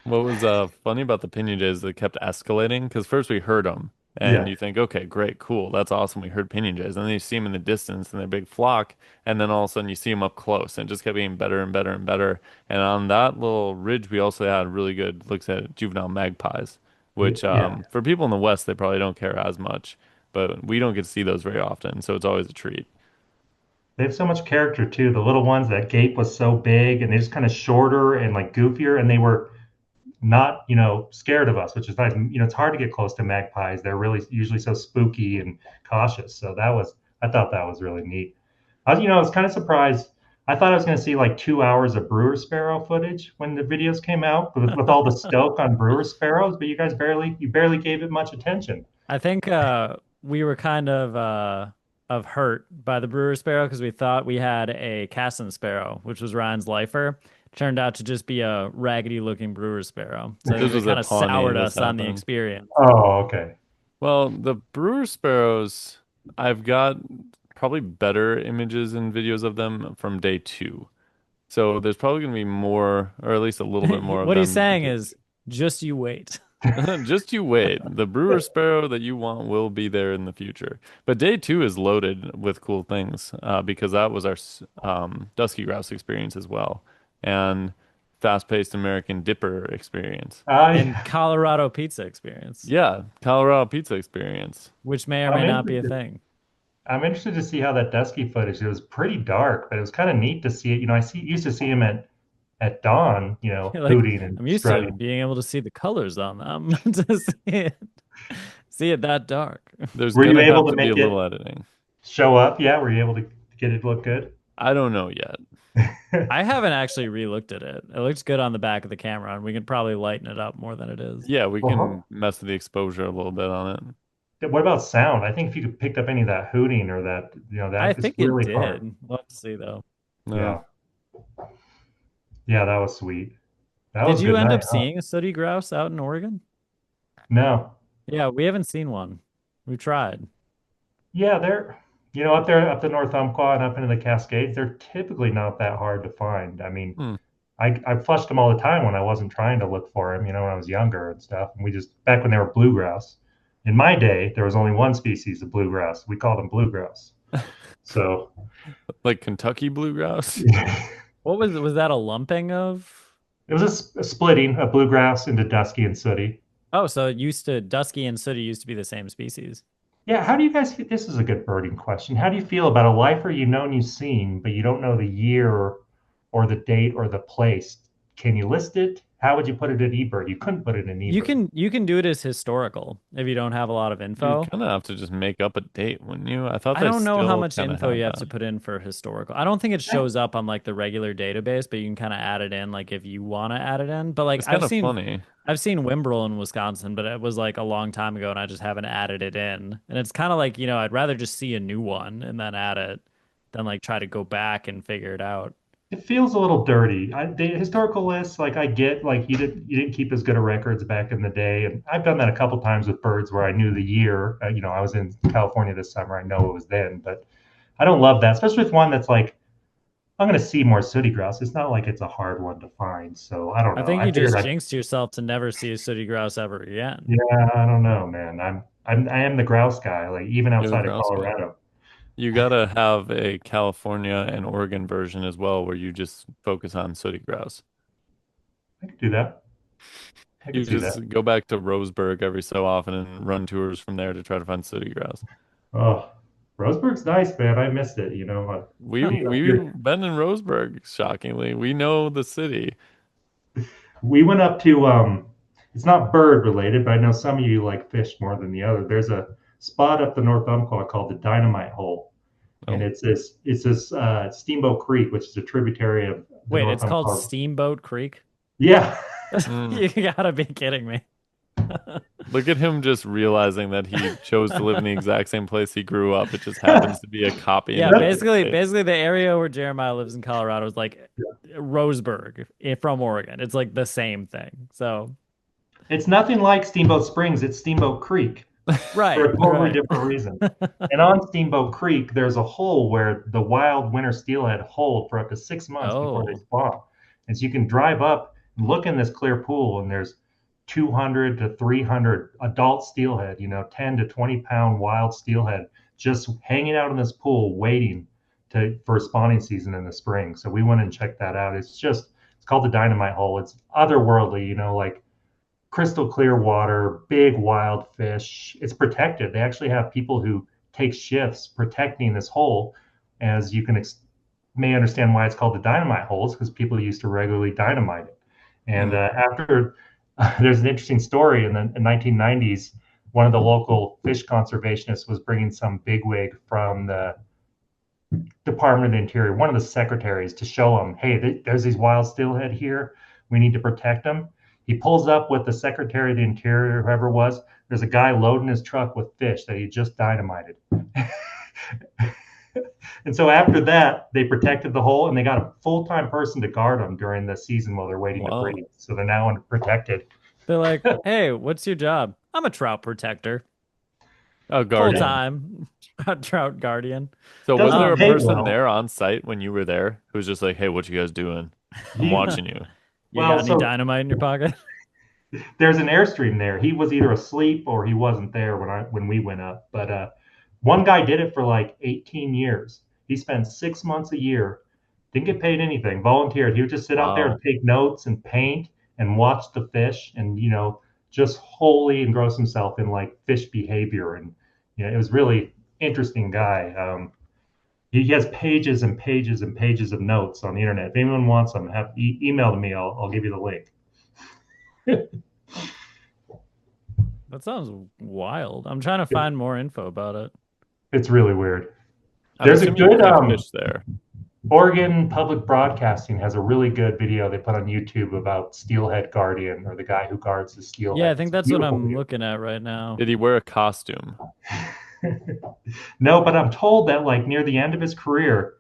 What was funny about the pinion jays that kept escalating? Because first we heard them, and Yeah. you think, okay, great, cool, that's awesome. We heard pinion jays, and then you see them in the distance in their big flock, and then all of a sudden you see them up close, and it just kept getting better and better and better. And on that little ridge, we also had really good looks at juvenile magpies, which Yeah. for people in the West they probably don't care as much, but we don't get to see those very often, so it's always a treat. They have so much character too. The little ones, that gape was so big and they just kind of shorter and like goofier, and they were not, scared of us, which is nice. It's hard to get close to magpies. They're really usually so spooky and cautious. So I thought that was really neat. I was kind of surprised. I thought I was going to see like 2 hours of brewer sparrow footage when the videos came out with all the stoke on brewer sparrows, but you barely gave it much attention. I think we were kind of hurt by the brewer sparrow because we thought we had a Cassin sparrow, which was Ryan's lifer. Turned out to just be a raggedy looking brewer sparrow. So This it was a kind of Pawnee soured this us on the happened. experience. Oh, okay. Well, the brewer sparrows, I've got probably better images and videos of them from day two. So there's probably going to be more, or at least a little bit more of What he's them. saying is just you wait. Just you wait. The brewer sparrow that you want will be there in the future. But day two is loaded with cool things because that was our dusky grouse experience as well, and fast-paced American dipper experience. And Yeah. Colorado pizza experience, Yeah, Colorado pizza experience. which may or I'm may not be a interested. thing. I'm interested to see how that dusky footage. It was pretty dark, but it was kind of neat to see it. Used to see him at dawn, Like hooting and I'm used to strutting. being able to see the colors on them to see it that dark. There's Were you gonna able have to to be a make little it editing. show up? Yeah, were you able to get it look good? I don't know yet. I haven't actually re-looked at it. It looks good on the back of the camera, and we can probably lighten it up more than it is. Yeah, we can Well, mess with the exposure a little bit on it. what about sound? I think if you could picked up any of that hooting or that, I that is think it really hard. did. We'll have to see though. No. Yeah. Yeah, that was sweet. That Did was a you good end night, up huh? seeing a sooty grouse out in Oregon? No. Yeah, we haven't seen one. We tried. Yeah, they're, up there, up the North Umpqua and up into the Cascades, they're typically not that hard to find. I mean, Hmm. I flushed them all the time when I wasn't trying to look for them, when I was younger and stuff. And we just, back when they were bluegrass. In my day, there was only one species of bluegrass. We called them bluegrass. So, Like Kentucky bluegrass? it What was that a lumping of? was a splitting of bluegrass into dusky and sooty. Oh, so it used to Dusky and Sooty used to be the same species. Yeah, how do you guys, this is a good birding question. How do you feel about a lifer you've known you've seen, but you don't know the year or the date or the place? Can you list it? How would you put it in eBird? You couldn't put it in eBird. You can do it as historical if you don't have a lot of You'd info. kind of have to just make up a date, wouldn't you? I thought I they don't know how still much kind of info had you have that. to put in for historical. I don't think it shows up on like the regular database, but you can kind of add it in like if you want to add it in. But like It's kind of funny. I've seen Wimbrel in Wisconsin, but it was like a long time ago and I just haven't added it in. And it's kind of like, I'd rather just see a new one and then add it than like try to go back and figure it out. It feels a little dirty. The historical lists, like I get, like you didn't keep as good of records back in the day, and I've done that a couple times with birds where I knew the year. I was in California this summer. I know it was then, but I don't love that, especially with one that's like I'm going to see more sooty grouse. It's not like it's a hard one to find, so I don't I know. think I you figured just I, jinxed yourself to never see a sooty grouse ever again. yeah, I don't know, man. I am the grouse guy, like even You're the outside of grouse guy. Colorado. You gotta have a California and Oregon version as well, where you just focus on sooty grouse. I could do that. I You could see that. just go back to Roseburg every so often and run tours from there to try to find sooty grouse. Oh, Roseburg's nice, man. I missed it. We've been in Roseburg, shockingly. We know the city. We went up to it's not bird related, but I know some of you like fish more than the other. There's a spot up the North Umpqua called the Dynamite Hole, and Oh, it's this Steamboat Creek, which is a tributary of the Wait, North it's called Umpqua. Steamboat Creek? Yeah. mm. You gotta be kidding me. Look at him just realizing that he chose to live in the exact same place he grew up. It just happens to be a copy in Yeah, a different state. basically the area where Jeremiah lives in Colorado is like Roseburg from Oregon. It's like the same thing. So, It's nothing like Steamboat Springs, it's Steamboat Creek for right, a totally right. different reason. And on Steamboat Creek, there's a hole where the wild winter steelhead hold for up to 6 months before they Oh, spawn. And so you can drive up and look in this clear pool, and there's 200 to 300 adult steelhead, 10 to 20 pound wild steelhead just hanging out in this pool waiting for spawning season in the spring. So we went and checked that out. It's called the Dynamite Hole. It's otherworldly, like crystal clear water, big wild fish. It's protected. They actually have people who take shifts protecting this hole. As you may understand why it's called the dynamite holes, because people used to regularly dynamite it. And Mm. after there's an interesting story in the 1990s, one of the local fish conservationists was bringing some bigwig from the Department of the Interior, one of the secretaries, to show them, hey, there's these wild steelhead here. We need to protect them. He pulls up with the Secretary of the Interior, whoever it was. There's a guy loading his truck with fish that he just dynamited. And so after that, they protected the hole and they got a full-time person to guard them during the season while they're waiting to Wow. breed. So they're now protected. they're like, "Hey, what's your job?" "I'm a trout protector, A full Yeah. guardian. time, a trout guardian." So was there Doesn't a pay person well. there on site when you were there who was just like, "Hey, what you guys doing? I'm He watching you." You got well, any so dynamite in your pocket? there's an airstream there. He was either asleep or he wasn't there when we went up. But one guy did it for like 18 years. He spent 6 months a year, didn't get paid anything, volunteered. He would just sit out there and Wow. take notes and paint and watch the fish and just wholly engross himself in like fish behavior. And it was really interesting guy. He has pages and pages and pages of notes on the internet. If anyone wants them, email to me. I'll give you the link. That sounds wild. I'm trying to find more info about it. It's really weird. I'm There's a assuming you good catch fish there. Oregon Public Broadcasting has a really good video they put on YouTube about Steelhead Guardian, or the guy who guards the Yeah, I steelhead. think It's a that's what beautiful I'm video. looking at right now. Did he wear a costume? No, but I'm told that like near the end of his career,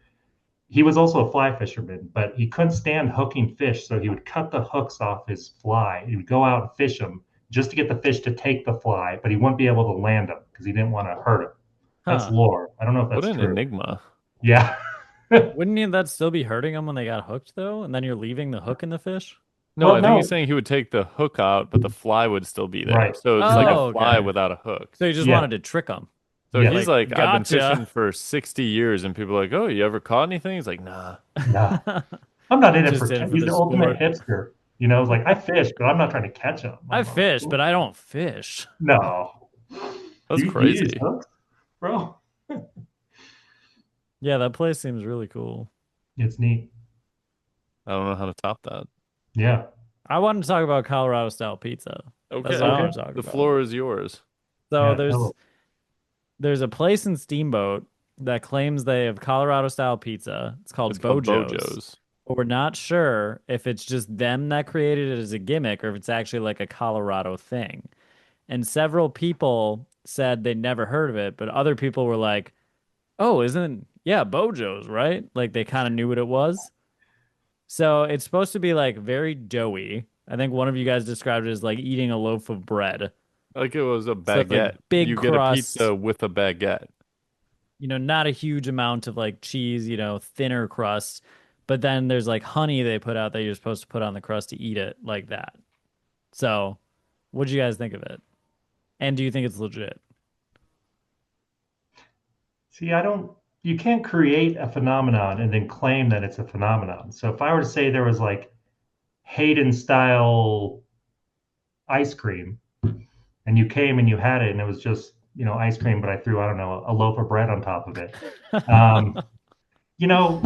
he was also a fly fisherman, but he couldn't stand hooking fish, so he would cut the hooks off his fly. He would go out and fish them just to get the fish to take the fly, but he wouldn't be able to land them because he didn't want to hurt him. That's Huh. lore. I don't know if What that's an true. enigma. Yeah. Wouldn't that still be hurting them when they got hooked though? And then you're leaving the hook in the fish? No, Well, I think he's no. saying he would take the hook out, but the fly would still be there. Right. So it's like a Oh, fly okay. without a hook. So you just Yeah. wanted to trick them. So he's Yes. Like, like, I've been fishing gotcha. for 60 years, and people are like, oh, you ever caught anything? He's like, nah. No. I'm not in it Just in for he's the the ultimate sport. hipster. It's like I fish, but I'm not trying to catch them. I fish, but I don't fish. No. That's You use crazy. hooks, bro. Yeah, that place seems really cool. It's neat. I don't know how to top that. Yeah. I wanted to talk about Colorado style pizza. That's Okay. what I Okay. want to talk The about. floor is yours. So Yeah. there's a place in Steamboat that claims they have Colorado style pizza. It's called It's called Bojo's. Bojo's. But we're not sure if it's just them that created it as a gimmick or if it's actually like a Colorado thing. And several people said they never heard of it, but other people were like, "Oh, yeah, Bojo's, right?" Like they kind of knew what it was. So it's supposed to be like very doughy. I think one of you guys described it as like eating a loaf of bread. Like it was a So it's like baguette. big You get a crust, pizza with a baguette. not a huge amount of like cheese, thinner crust. But then there's like honey they put out that you're supposed to put on the crust to eat it like that. So, what do you guys think of it? And do you think it's legit? See, you can't create a phenomenon and then claim that it's a phenomenon. So if I were to say there was like Hayden style ice cream, and you came and you had it, and it was just, ice cream, but I threw, I don't know, a loaf of bread on top of it. Um, you know,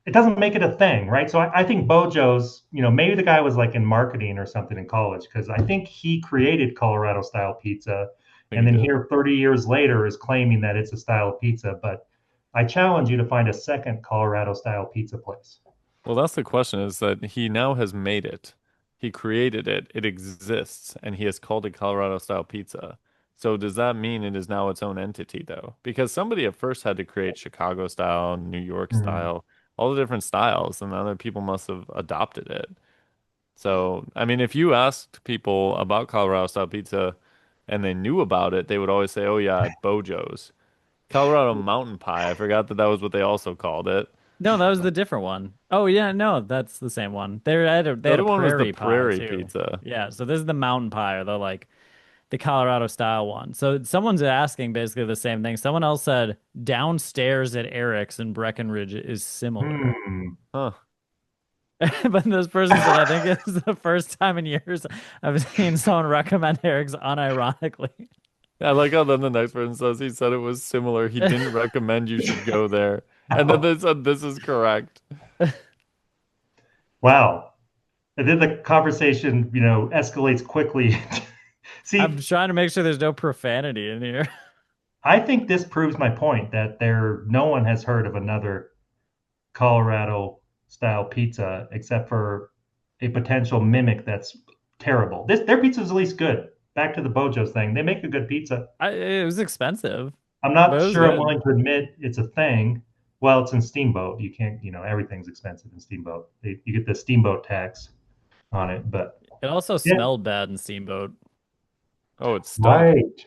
it doesn't make it a thing, right? So I think Bojo's, maybe the guy was like in marketing or something in college, because I think he created Colorado style pizza, I and think then he did. here 30 years later is claiming that it's a style of pizza. But I challenge you to find a second Colorado style pizza place. Well, that's the question is that he now has made it. He created it. It exists, and he has called it Colorado style pizza. So does that mean it is now its own entity, though? Because somebody at first had to create Chicago style, New York Hmm. style, all the different styles, and other people must have adopted it. So, I mean, if you asked people about Colorado style pizza and they knew about it, they would always say, "Oh yeah, Bojo's." Colorado mountain pie. I forgot that that was what they also called it. No, that was the different one. Oh yeah, no, that's the same one. They The had a other one was the prairie pie prairie too. pizza. Yeah, so this is the mountain pie or the like the Colorado style one. So someone's asking basically the same thing. Someone else said downstairs at Eric's in Breckenridge is similar. Hmm. Huh. But this person said, I think it's the first time in years I've seen someone recommend Eric's unironically. I like how then the next person says he said it was similar. He didn't recommend you should go there. And then Oh, they said this is correct. wow. And then the conversation, escalates quickly. I'm See, trying to make sure there's no profanity in here. I think this proves my point that no one has heard of another Colorado style pizza except for a potential mimic that's terrible. Their pizza is at least good. Back to the Bojo's thing, they make a good pizza. It was expensive, I'm but not it was sure I'm good. willing to admit it's a thing. Well, it's in Steamboat. You can't, everything's expensive in Steamboat. You get the Steamboat tax on it, but It also yeah, smelled bad in Steamboat, Oh, it stunk. right,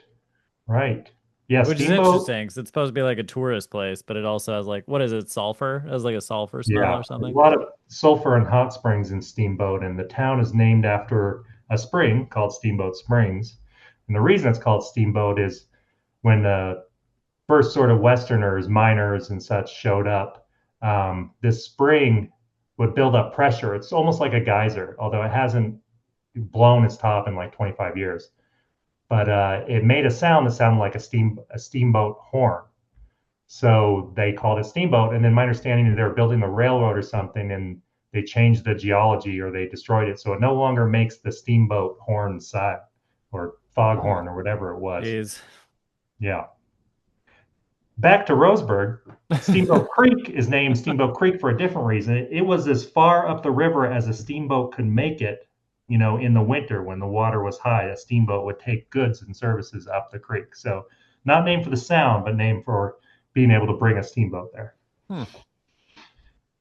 right. Yeah, which is Steamboat. interesting because it's supposed to be like a tourist place, but it also has like, what is it, sulfur? It has like a sulfur smell Yeah, or there's a something. lot of sulfur and hot springs in Steamboat, and the town is named after a spring called Steamboat Springs. And the reason it's called Steamboat is when the first sort of Westerners, miners, and such showed up, this spring would build up pressure. It's almost like a geyser, although it hasn't blown its top in like 25 years. But it made a sound that sounded like a steamboat horn. So they called it Steamboat. And then my understanding is they were building the railroad or something, and they changed the geology or they destroyed it. So it no longer makes the steamboat horn side or Hmm. foghorn or whatever it was. Jeez. Yeah. Back to Roseburg, Steamboat Creek is named Steamboat Creek for a different reason. It was as far up the river as a steamboat could make it, in the winter when the water was high. A steamboat would take goods and services up the creek. So, not named for the sound, but named for being able to bring a steamboat there. Hmm.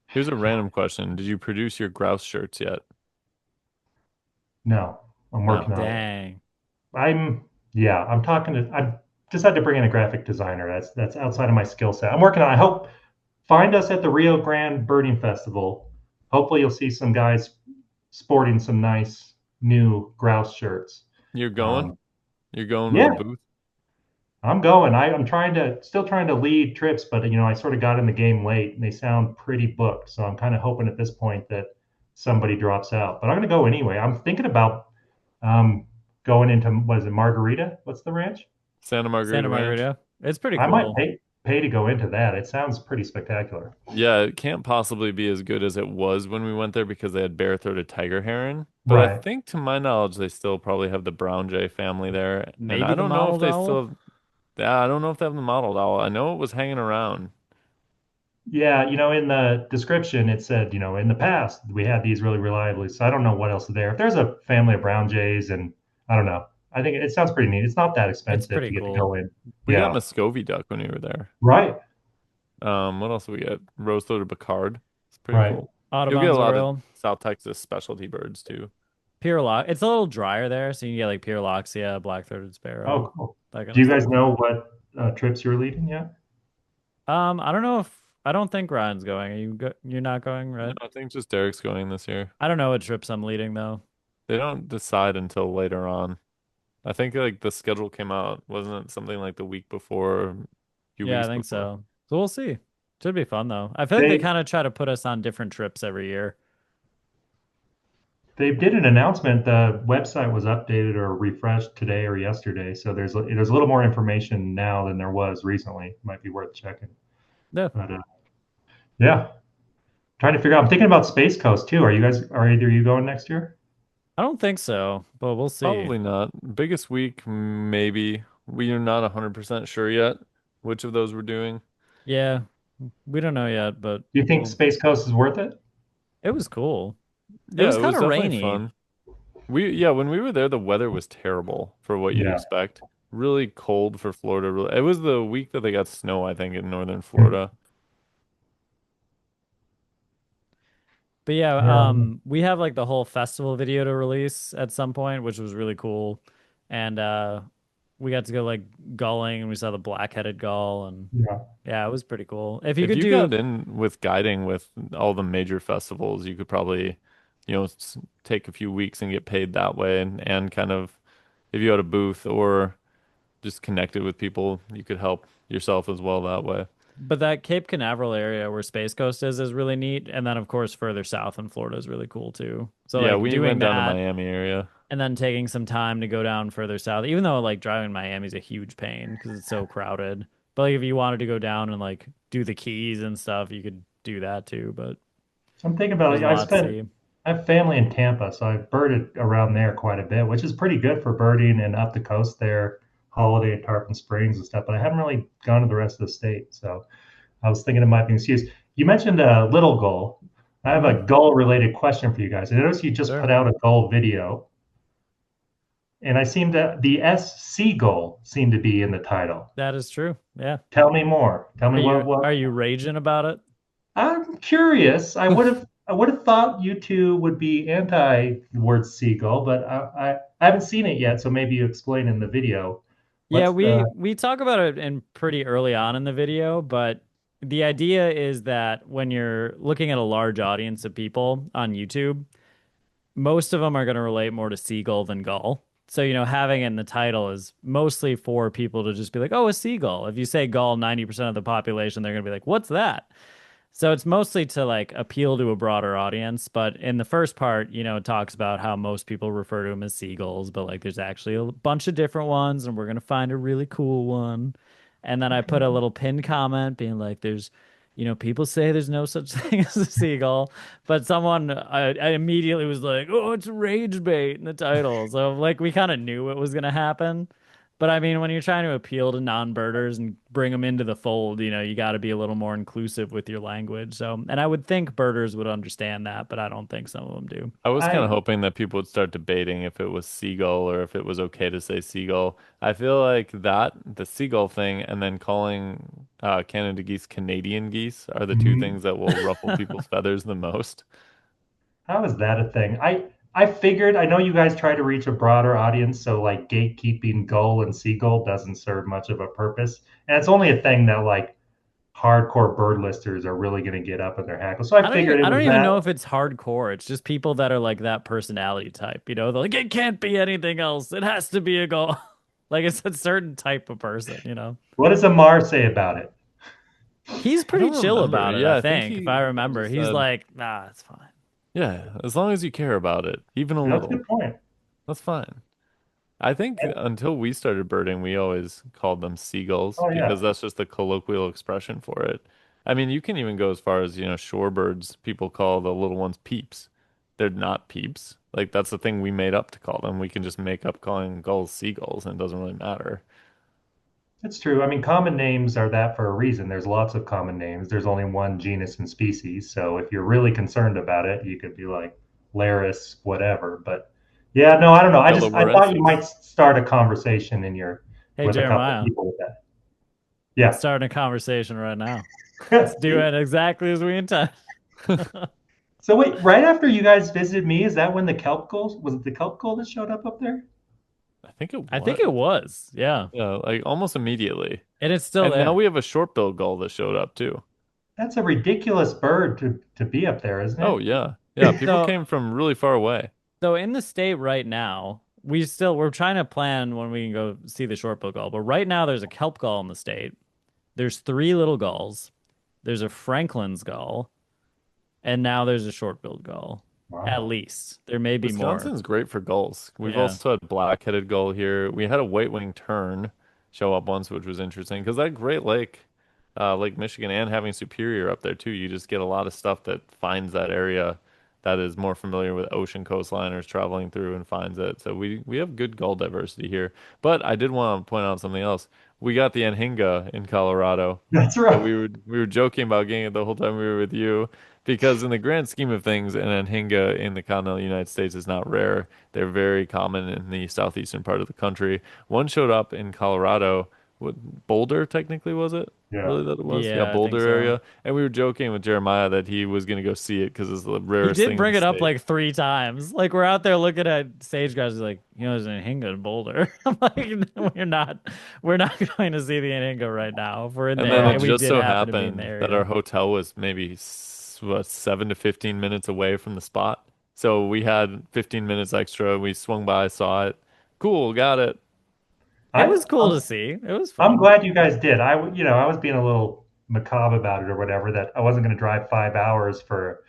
Here's a random question. Did you produce your grouse shirts yet? No, I'm No. working on it. Dang. Yeah, I just had to bring in a graphic designer. That's outside of my skill set. I'm working on. I hope find us at the Rio Grande Birding Festival. Hopefully, you'll see some guys sporting some nice new grouse shirts. You're going? Um, You're going with yeah, a booth? I'm going. I'm still trying to lead trips, but I sort of got in the game late, and they sound pretty booked. So I'm kind of hoping at this point that somebody drops out. But I'm going to go anyway. I'm thinking about um, going into what is it, Margarita? What's the ranch? Santa Santa Margarita Ranch? Margarita. It's pretty I might cool. pay to go into that. It sounds pretty spectacular. Yeah, it can't possibly be as good as it was when we went there because they had bare-throated tiger heron. But I Right. think, to my knowledge, they still probably have the brown jay family there. And Maybe I the don't know if mottled they owl. still have, yeah, I don't know if they have the mottled owl. I know it was hanging around. Yeah, in the description it said, in the past we had these really reliably. So I don't know what else is there. If there's a family of brown jays, and I don't know. I think it sounds pretty neat. It's not that It's expensive pretty to get to cool. go in. We got Yeah. Muscovy duck when we were there. Right. What else do we get? Rose-throated Picard. It's pretty Right. cool. You'll get a Audubon's lot of Oriole. South Texas specialty birds too. It's a little drier there, so you can get like Pyrroloxia, black-throated sparrow, Oh, cool. that kind Do of you guys stuff. know what trips you're leading yet? I don't know if I don't think Ryan's going. You're not going, No, right? I think just Derek's going this year. I don't know what trips I'm leading though. They don't decide until later on. I think like the schedule came out, wasn't it something like the week before, a few Yeah, I weeks think before? so. So we'll see. Should be fun though. I feel like they They kind of try to put us on different trips every year. they did an announcement. The website was updated or refreshed today or yesterday, so there's a little more information now than there was recently. Might be worth checking. Yeah. But yeah, trying to figure out. I'm thinking about Space Coast too. Are either you going next year? I don't think so, but we'll see. Probably not. Biggest week, maybe. We are not 100% sure yet which of those we're doing. Yeah, we don't know yet, but Do you think well, Space Coast is worth it? it was cool. It Yeah, was it kind was of definitely rainy. fun. Yeah, when we were there, the weather was terrible for what you'd Yeah. expect. Really cold for Florida. It was the week that they got snow, I think, in northern Florida. But yeah, Yeah. we have like the whole festival video to release at some point, which was really cool. And we got to go like gulling and we saw the black-headed gull and Yeah. yeah, it was pretty cool. If you If could you do got in with guiding with all the major festivals, you could probably, take a few weeks and get paid that way. And kind of, if you had a booth or just connected with people, you could help yourself as well that way. but that Cape Canaveral area where Space Coast is really neat. And then of course further south in Florida is really cool too. So Yeah, like we doing went down to that Miami area. and then taking some time to go down further south, even though like driving Miami is a huge pain because it's so crowded. But like if you wanted to go down and like do the Keys and stuff, you could do that too. But So I'm thinking about there's it. a lot to see. I have family in Tampa, so I've birded around there quite a bit, which is pretty good for birding and up the coast there, Holiday and Tarpon Springs and stuff. But I haven't really gone to the rest of the state, so I was thinking it might be an excuse. You mentioned a little goal. I have a Hmm. goal related question for you guys. I noticed you just Sure. put out a goal video, and the SC goal seemed to be in the title. That is true. Yeah. Tell me more. Tell me Are you what are you raging about it? I'm curious. I would have thought you two would be anti the word seagull, but I haven't seen it yet, so maybe you explain in the video. Yeah, What's the we talk about it in pretty early on in the video, but the idea is that when you're looking at a large audience of people on YouTube, most of them are going to relate more to seagull than gull. So, having it in the title is mostly for people to just be like, oh, a seagull. If you say gull, 90% of the population, they're going to be like, what's that? So it's mostly to like appeal to a broader audience, but in the first part, it talks about how most people refer to them as seagulls, but like there's actually a bunch of different ones, and we're gonna find a really cool one. And then I put a okay. little pinned comment being like, people say there's no such thing as a seagull, but I immediately was like, oh, it's rage bait in the title. So like we kind of knew it was gonna happen. But I mean, when you're trying to appeal to non-birders and bring them into the fold, you got to be a little more inclusive with your language. So, and I would think birders would understand that, but I don't think some of them do. I was kind of I hoping that people would start debating if it was seagull or if it was okay to say seagull. I feel like the seagull thing, and then calling Canada geese Canadian geese are the two mhm. things that will ruffle people's feathers the most. How is that a thing? I figured I know you guys try to reach a broader audience, so like gatekeeping gull and seagull doesn't serve much of a purpose, and it's only a thing that like hardcore bird listers are really going to get up in their hackle. So I figured it I don't was even that. know if it's hardcore. It's just people that are like that personality type, They're like, it can't be anything else. It has to be a gull. Like it's a certain type of person. What does Amar say about it? He's I pretty don't chill remember. about it, I Yeah, I think think, if I he remember. just He's said, like, nah, it's fine. yeah, as long as you care about it, even a That's a little, good point. that's fine. I think until we started birding, we always called them seagulls Oh because yeah. that's just the colloquial expression for it. I mean, you can even go as far as, shorebirds, people call the little ones peeps. They're not peeps. Like that's the thing we made up to call them. We can just make up calling gulls seagulls and it doesn't really matter. It's true. I mean, common names are that for a reason. There's lots of common names. There's only one genus and species. So if you're really concerned about it, you could be like Laris, whatever. But yeah, no, I don't know. I thought you might Yellowverensis. start a conversation in your Hey, with a couple of Jeremiah, people with that. let's Yeah. start a conversation right now. Let's do it exactly as we intend. So wait, right after you guys visited me, is that when the kelp gulls was it the kelp gull that showed up there? I think it I think it was. was, yeah. Yeah, like almost immediately. And it's still And now there. we have a short-billed gull that showed up too. That's a ridiculous bird to be up there, isn't Oh it? yeah. Yeah, people So, came from really far away. so in the state right now, we're trying to plan when we can go see the short-billed gull. But right now, there's a kelp gull in the state. There's three little gulls. There's a Franklin's gull, and now there's a short-billed gull. At Wow. least. There may be more. Wisconsin's great for gulls. We've Yeah. also had black-headed gull here. We had a white-winged tern show up once, which was interesting because that Great Lake, Lake Michigan, and having Superior up there too, you just get a lot of stuff that finds that area that is more familiar with ocean coastliners traveling through and finds it. So we have good gull diversity here. But I did want to point out something else. We got the Anhinga in Colorado. That's So right. we were joking about getting it the whole time we were with you. Because in the grand scheme of things, an anhinga in the continental United States is not rare. They're very common in the southeastern part of the country. One showed up in Colorado. What, Boulder, technically, was it? Yeah. Really, that it was? Yeah, Yeah, I think Boulder so. area. And we were joking with Jeremiah that he was going to go see it because it's the He rarest did thing in bring the it up state. like 3 times. Like we're out there looking at sage grouse. He's like, there's an Anhinga in Boulder. I'm like, "No, we're not going to see the Anhinga right now. If we're in And then there, it and we just did so happen to be in the happened that our area. hotel was maybe, what, 7 to 15 minutes away from the spot. So we had 15 minutes extra. We swung by, saw it. Cool, got it. It I, was cool I'm, to see. It was I'm fun. glad you guys did. I was being a little macabre about it or whatever, that I wasn't going to drive 5 hours for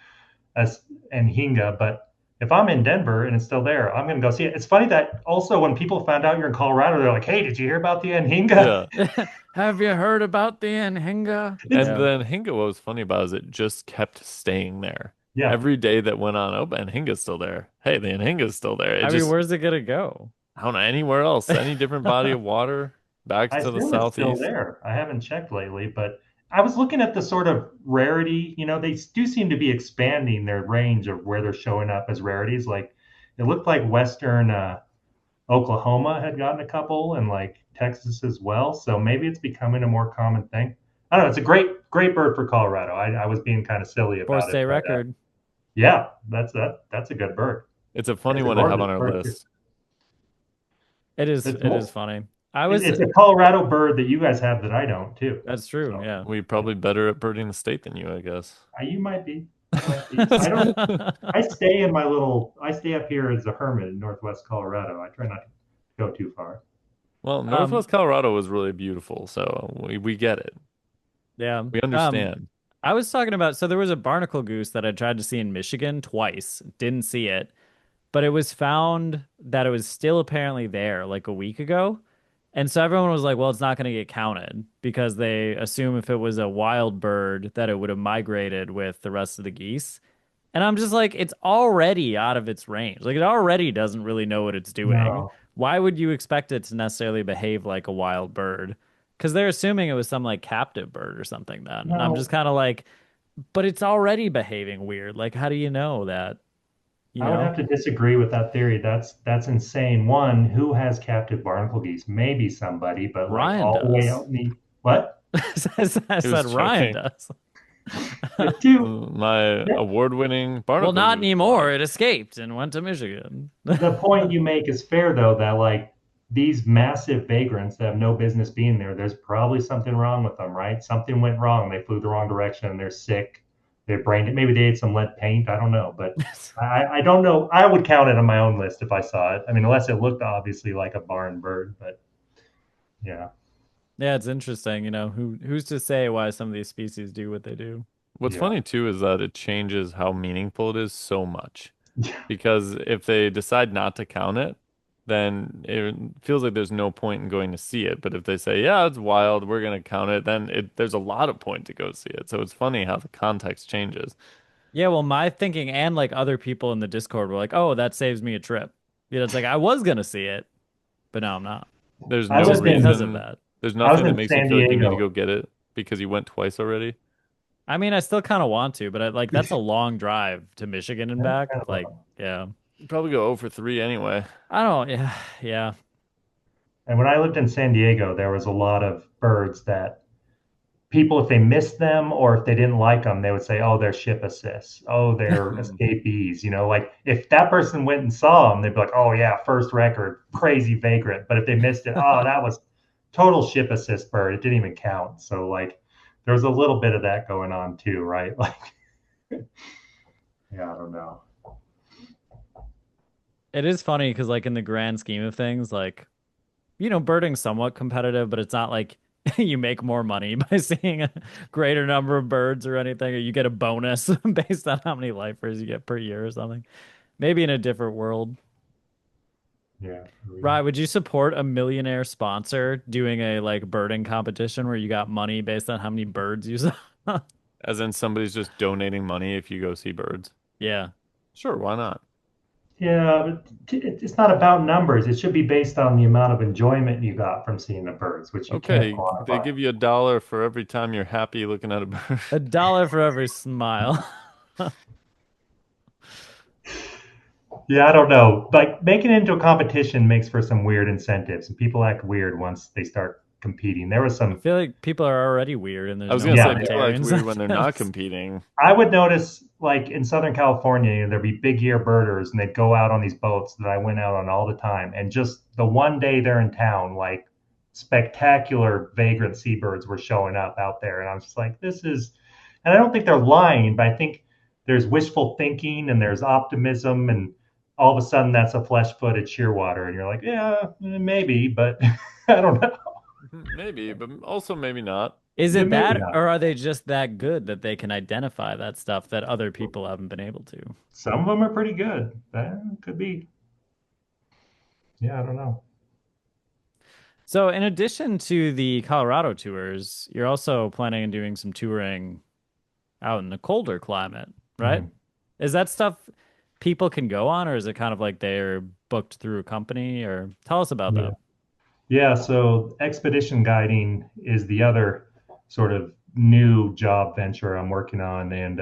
us and Hinga, but if I'm in Denver and it's still there, I'm going to go see it. It's funny that also when people found out you're in Colorado, they're like, "Hey, did you hear about the Anhinga?" Yeah. Have you heard about the Anhinga? It's And Yeah. then Hinga, what was funny about it is it just kept staying there. yeah, Every day that went on, oh, and Hinga's still there. Hey, the Hinga's still there. It I mean, just, where's it gonna go? I don't know, anywhere else, any different body of water back I to the assume it's still southeast. there. I haven't checked lately, but I was looking at the sort of rarity. They do seem to be expanding their range of where they're showing up as rarities. Like it looked like Western Oklahoma had gotten a couple, and like Texas as well. So maybe it's becoming a more common thing. I don't know. It's a great bird for Colorado. I was being kind of silly Fourth about it, state but record. yeah, that's a good bird. It's a funny It's a one to have gorgeous on our bird too. list. It is. It's It is more, funny. I was. it's a Colorado bird that you guys have that I don't too. That's true. So Yeah. We probably better at birding the state than you, I guess. you might be. You might be. I don't. I stay in my little. I stay up here as a hermit in Northwest Colorado. I try not to go too far. Well, Um. Northwest Colorado was really beautiful, so we get it. Yeah. We understand. I was talking about. So there was a barnacle goose that I tried to see in Michigan twice. Didn't see it, but it was found that it was still apparently there like a week ago. And so everyone was like, well, it's not going to get counted because they assume if it was a wild bird that it would have migrated with the rest of the geese. And I'm just like, it's already out of its range. Like it already doesn't really know what it's doing. No, Why would you expect it to necessarily behave like a wild bird? Because they're assuming it was some like captive bird or something then. And I'm just no. kind of like, but it's already behaving weird. Like, how do you know that? You I would know? have to disagree with that theory. That's insane. One, who has captive barnacle geese? Maybe somebody, but like Ryan all the way does. out in the what? I He was said Ryan joking. does. Two. My award-winning Well, barnacle not goose anymore. blog. It escaped and went to Michigan. The point you make is fair though, that like these massive vagrants that have no business being there, there's probably something wrong with them, right? Something went wrong. They flew the wrong direction. They're sick. They're brain. Maybe they ate some lead paint. I don't know, but I don't know. I would count it on my own list if I saw it. I mean, unless it looked obviously like a barn bird, but yeah, Yeah, it's interesting, who's to say why some of these species do what they do? What's yeah, funny too is that it changes how meaningful it is so much. yeah. Because if they decide not to count it, then it feels like there's no point in going to see it. But if they say, yeah, it's wild, we're going to count it, then there's a lot of point to go see it. So it's funny how the context changes. Yeah, well, my thinking and like other people in the Discord were like, "Oh, that saves me a trip." It's like I was gonna see it, but now I'm not, There's I no just lived in because of reason, that. there's I was nothing that in makes you San feel like you need to Diego. go get it because you went twice already. I mean, I still kind of want to, but like that's a long drive to Michigan and That's back. kind of Like, yeah, You probably go 0 for 3 anyway. I don't. Yeah, yeah. and when I lived in San Diego, there was a lot of birds that people, if they missed them or if they didn't like them, they would say, "Oh, they're ship assists. Oh, they're escapees." Like if that person went and saw them, they'd be like, "Oh yeah, first record, crazy vagrant." But if they missed it, oh, that was total ship assist bird. It didn't even count. So like, there's a little bit of that going on too, right? Like, yeah, I don't know. It is funny because like in the grand scheme of things, like birding's somewhat competitive, but it's not like you make more money by seeing a greater number of birds or anything, or you get a bonus based on how many lifers you get per year or something. Maybe in a different world. Yeah. Right, would you support a millionaire sponsor doing a like birding competition where you got money based on how many birds you saw? As in somebody's just donating money if you go see birds. Yeah. Sure, why not? Yeah, but it's not about numbers. It should be based on the amount of enjoyment you got from seeing the birds, which you can't Okay, they quantify. give you $1 for every time you're happy looking at a bird. $1 for every smile. Yeah, I don't know. Like making it into a competition makes for some weird incentives, and people act weird once they start competing. There was I some, feel like people are already weird and I there's was no gonna say yeah, people act monetary weird when they're not incentives. competing. I would notice like in Southern California, there'd be big ear birders and they'd go out on these boats that I went out on all the time. And just the one day they're in town, like spectacular vagrant seabirds were showing up out there. And I was just like, this is, and I don't think they're lying, but I think there's wishful thinking and there's optimism. And all of a sudden that's a flesh footed shearwater. And you're like, yeah, maybe, but I don't know. Maybe, but also maybe not. Is Yeah, it maybe that, not. or are they just that good that they can identify that stuff that other people haven't been able to? Some of them are pretty good. That could be, yeah, I don't know. So, in addition to the Colorado tours, you're also planning on doing some touring out in the colder climate, right? Mhm. Is that stuff people can go on, or is it kind of like they're booked through a company? Or tell us about Yeah. that. Yeah, so expedition guiding is the other sort of new job venture I'm working on, and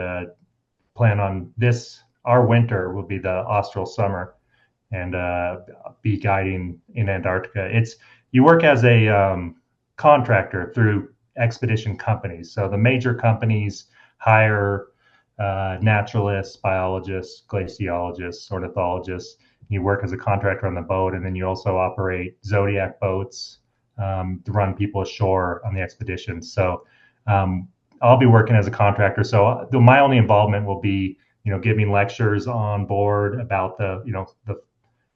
plan on this. Our winter will be the austral summer, and be guiding in Antarctica. It's you work as a contractor through expedition companies. So the major companies hire naturalists, biologists, glaciologists, ornithologists. You work as a contractor on the boat, and then you also operate Zodiac boats to run people ashore on the expedition. So um, I'll be working as a contractor. So my only involvement will be, giving lectures on board about the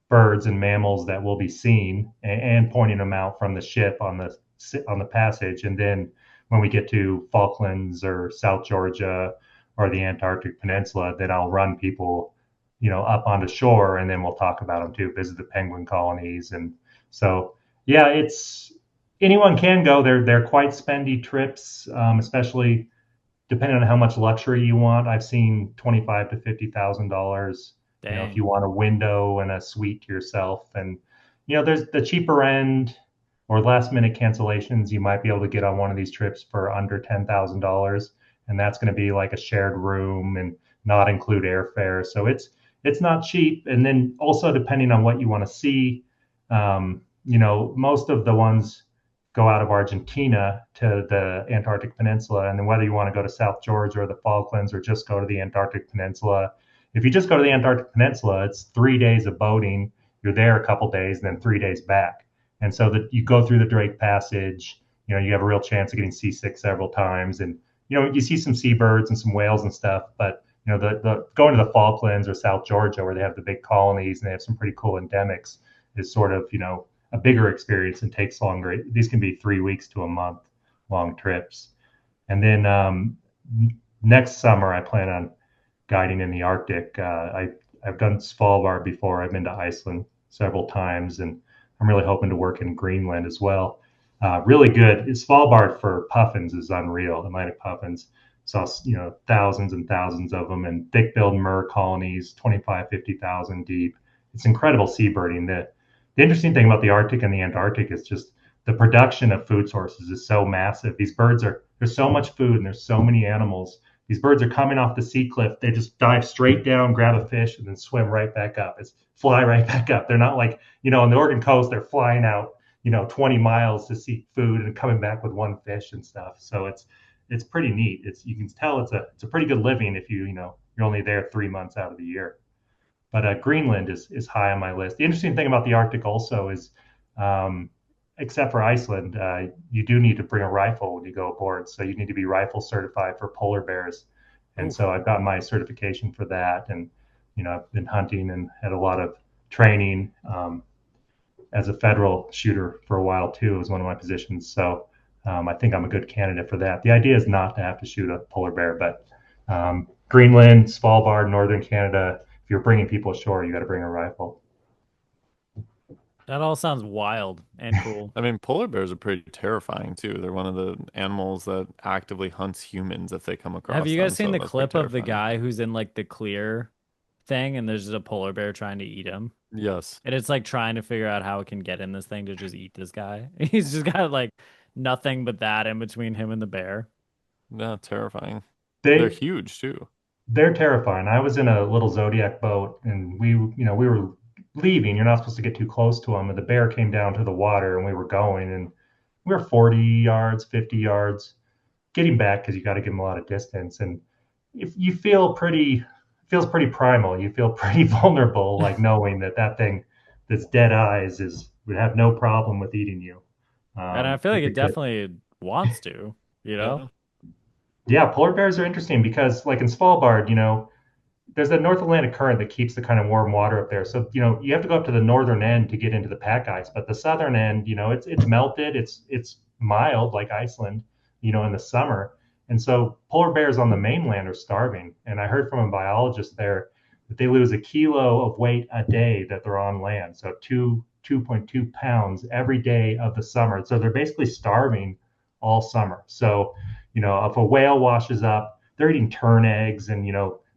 birds and mammals that will be seen, and pointing them out from the ship on the passage. And then when we get to Falklands or South Georgia or the Antarctic Peninsula, then I'll run people, up onto shore, and then we'll talk about them too, visit the penguin colonies. And so, yeah, it's anyone can go. They're quite spendy trips, especially depending on how much luxury you want. I've seen 25 to $50,000. If you Dang. want a window and a suite to yourself, and there's the cheaper end or last minute cancellations. You might be able to get on one of these trips for under $10,000, and that's going to be like a shared room and not include airfare. So it's not cheap. And then also depending on what you want to see, most of the ones go out of Argentina to the Antarctic Peninsula. And then whether you want to go to South Georgia or the Falklands or just go to the Antarctic Peninsula, if you just go to the Antarctic Peninsula, it's 3 days of boating. You're there a couple days and then 3 days back. And so that you go through the Drake Passage, you have a real chance of getting seasick several times. And, you see some seabirds and some whales and stuff, but the going to the Falklands or South Georgia where they have the big colonies and they have some pretty cool endemics is sort of, a bigger experience and takes longer. These can be 3 weeks to a month long trips. And then next summer, I plan on guiding in the Arctic. I've done Svalbard before. I've been to Iceland several times, and I'm really hoping to work in Greenland as well. Really good. Svalbard for puffins is unreal. Atlantic puffins. Saw thousands and thousands of them, and thick-billed murre colonies, 25, 50,000 deep. It's incredible seabirding. The interesting thing about the Arctic and the Antarctic is just the production of food sources is so massive. There's so much food and there's so many animals. These birds are coming off the sea cliff. They just dive straight down, grab a fish, and then swim right back up. It's fly right back up. They're not like, on the Oregon coast, they're flying out, 20 miles to seek food and coming back with one fish and stuff. So it's pretty neat. You can tell it's a pretty good living if you're only there 3 months out of the year. But Greenland is high on my list. The interesting thing about the Arctic also is, except for Iceland, you do need to bring a rifle when you go aboard. So you need to be rifle certified for polar bears. And Oof. so I've got my certification for that. And, I've been hunting and had a lot of training as a federal shooter for a while too. It was one of my positions. So I think I'm a good candidate for that. The idea is not to have to shoot a polar bear, but Greenland, Svalbard, northern Canada, if you're bringing people ashore, you got to bring a rifle. That all sounds wild and cool. I mean, polar bears are pretty terrifying too. They're one of the animals that actively hunts humans if they come Have across you guys them, seen so the that's pretty clip of the terrifying. guy who's in like the clear thing and there's just a polar bear trying to eat him? Yes. And it's like trying to figure out how it can get in this thing to just eat this guy. He's just got like nothing but that in between him and the bear. Yeah, terrifying. They're They huge too. they're terrifying. I was in a little Zodiac boat, and we were leaving. You're not supposed to get too close to them, and the bear came down to the water, and we were going, and we were 40 yards, 50 yards, getting back because you got to give them a lot of distance, and if you feel pretty, it feels pretty primal. You feel pretty vulnerable, like knowing that that thing, that's dead eyes, is would have no problem with eating you. And I feel like If it it could. definitely wants to, you know? Yeah. Yeah, polar bears are interesting because, like in Svalbard, there's that North Atlantic current that keeps the kind of warm water up there. So, you have to go up to the northern end to get into the pack ice, but the southern end, it's melted, it's mild like Iceland, in the summer. And so polar bears on the mainland are starving. And I heard from a biologist there that they lose a kilo of weight a day that they're on land. So 2.2 pounds every day of the summer. So they're basically starving all summer. So, if a whale washes up, they're eating tern eggs and,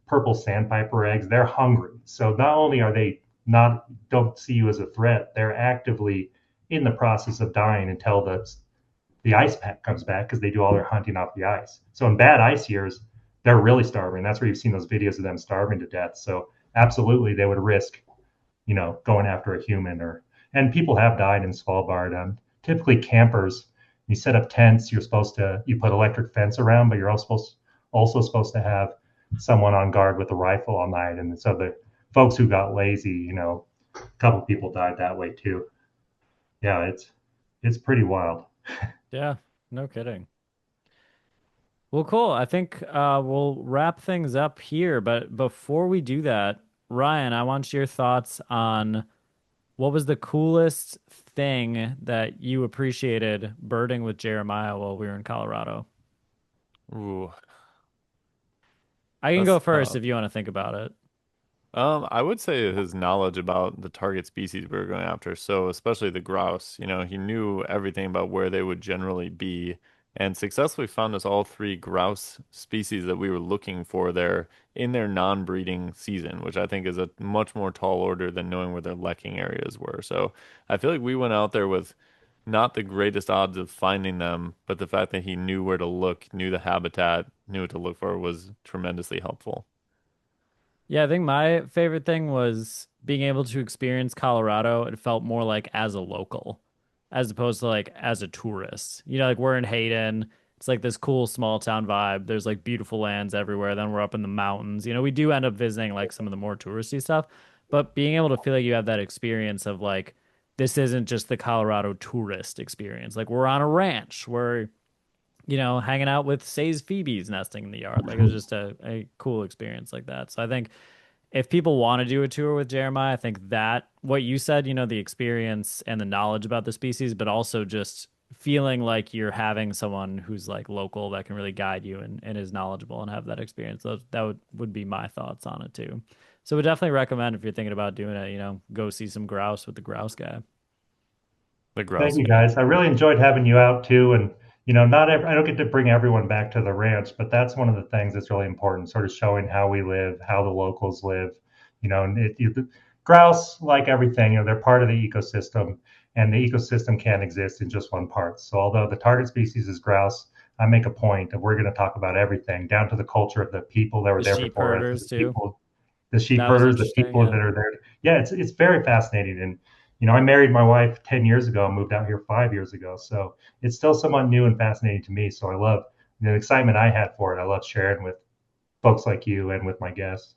purple sandpiper eggs. They're hungry. So not only are they not don't see you as a threat, they're actively in the process of dying until the ice pack comes back because they do all their hunting off the ice. So in bad ice years, they're really starving. That's where you've seen those videos of them starving to death. So absolutely, they would risk, going after a human or and people have died in Svalbard. Typically, campers, you set up tents. You put electric fence around, but you're also supposed to have someone on guard with a rifle all night. And so the folks who got lazy, a couple of people died that way too. Yeah, it's pretty wild. Yeah, no kidding. Well, cool. I think we'll wrap things up here. But before we do that, Ryan, I want your thoughts on what was the coolest thing that you appreciated birding with Jeremiah while we were in Colorado? Ooh, I can go that's first tough. if you want to think about it. I would say his knowledge about the target species we were going after, so especially the grouse, he knew everything about where they would generally be and successfully found us all three grouse species that we were looking for there in their non-breeding season, which I think is a much more tall order than knowing where their lekking areas were. So I feel like we went out there with not the greatest odds of finding them, but the fact that he knew where to look, knew the habitat, knew what to look for was tremendously helpful. Yeah, I think my favorite thing was being able to experience Colorado. It felt more like as a local, as opposed to like as a tourist. Like we're in Hayden. It's like this cool small town vibe. There's like beautiful lands everywhere. Then we're up in the mountains. We do end up visiting like some of the more touristy stuff, but being able to feel like you have that experience of like, this isn't just the Colorado tourist experience. Like we're on a ranch. We're hanging out with Say's Phoebes nesting in the yard. Like it was just a cool experience like that. So I think if people want to do a tour with Jeremiah, I think that what you said, the experience and the knowledge about the species, but also just feeling like you're having someone who's like local that can really guide you and is knowledgeable and have that experience. That would be my thoughts on it too. So would definitely recommend if you're thinking about doing it, go see some grouse with the grouse guy. The Thank grouse you guy. guys. I really enjoyed having you out too. And not I don't get to bring everyone back to the ranch, but that's one of the things that's really important, sort of showing how we live, how the locals live. And the grouse, like everything, they're part of the ecosystem, and the ecosystem can't exist in just one part. So although the target species is grouse, I make a point that we're going to talk about everything down to the culture of the people that were The there sheep before us, herders too. the sheep That was herders, the interesting. people Yeah. that are there. Yeah, it's very fascinating. And I married my wife 10 years ago, moved out here 5 years ago. So it's still somewhat new and fascinating to me. So I love the excitement I had for it. I love sharing with folks like you and with my guests.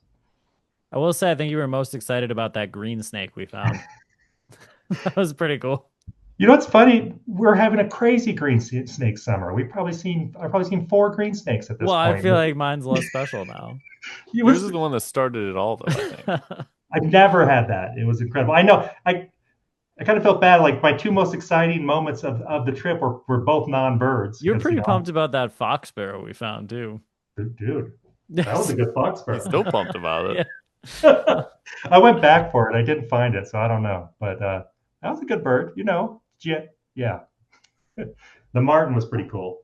I will say, I think you were most excited about that green snake we found. That was pretty cool. What's funny? We're having a crazy snake summer. I've probably seen four green snakes at this Well, I point. feel like mine's less special now. It Yours was is the one that started it all, though, I think. I've never had that. It was incredible. I know. I kind of felt bad. Like my two most exciting moments of the trip were both non-birds You were because, pretty pumped about that fox sparrow we found too. dude, that was a Yes. good fox He's sparrow. still pumped about it. Yeah. I went back for it. I didn't find it, so I don't know. But that was a good bird. Yeah, yeah. The martin was pretty cool.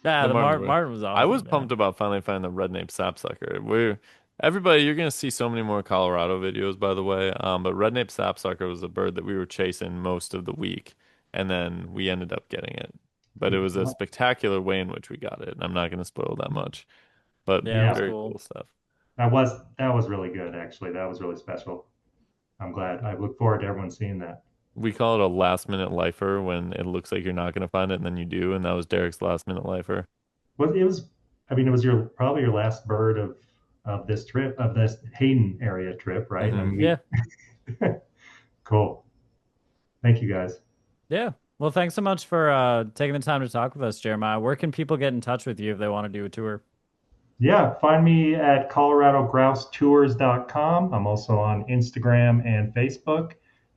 Yeah, The the Martins were. Martin was I was awesome. Yeah. pumped about finally finding the red-naped sapsucker. Everybody, you're gonna see so many more Colorado videos, by the way. But red-naped sapsucker was a bird that we were chasing most of the week, and then we ended up getting it. But it was a spectacular way in which we got it. And I'm not gonna spoil that much, but Yeah, it was Yeah, very cool. cool stuff. that was really good. Actually, that was really special. I'm glad. I look forward to everyone seeing that. We call it a last-minute lifer when it looks like you're not gonna find it, and then you do, and that was Derek's last-minute lifer. Well, it was. I mean, it was your probably your last bird of this trip of this Hayden area trip, right? I Hmm. mean, Yeah. cool. Thank you guys. Yeah. Well, thanks so much for taking the time to talk with us, Jeremiah. Where can people get in touch with you if they want to do a tour? Yeah, find me at coloradogroustours.com. I'm also on Instagram and Facebook.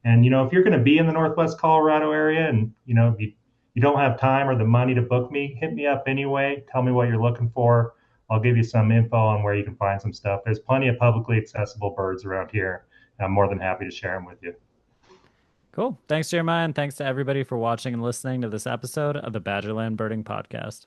And if you're going to be in the Northwest Colorado area and you don't have time or the money to book me, hit me up anyway. Tell me what you're looking for. I'll give you some info on where you can find some stuff. There's plenty of publicly accessible birds around here. And I'm more than happy to share them with you. Cool. Thanks, Jeremiah, and thanks to everybody for watching and listening to this episode of the Badgerland Birding Podcast.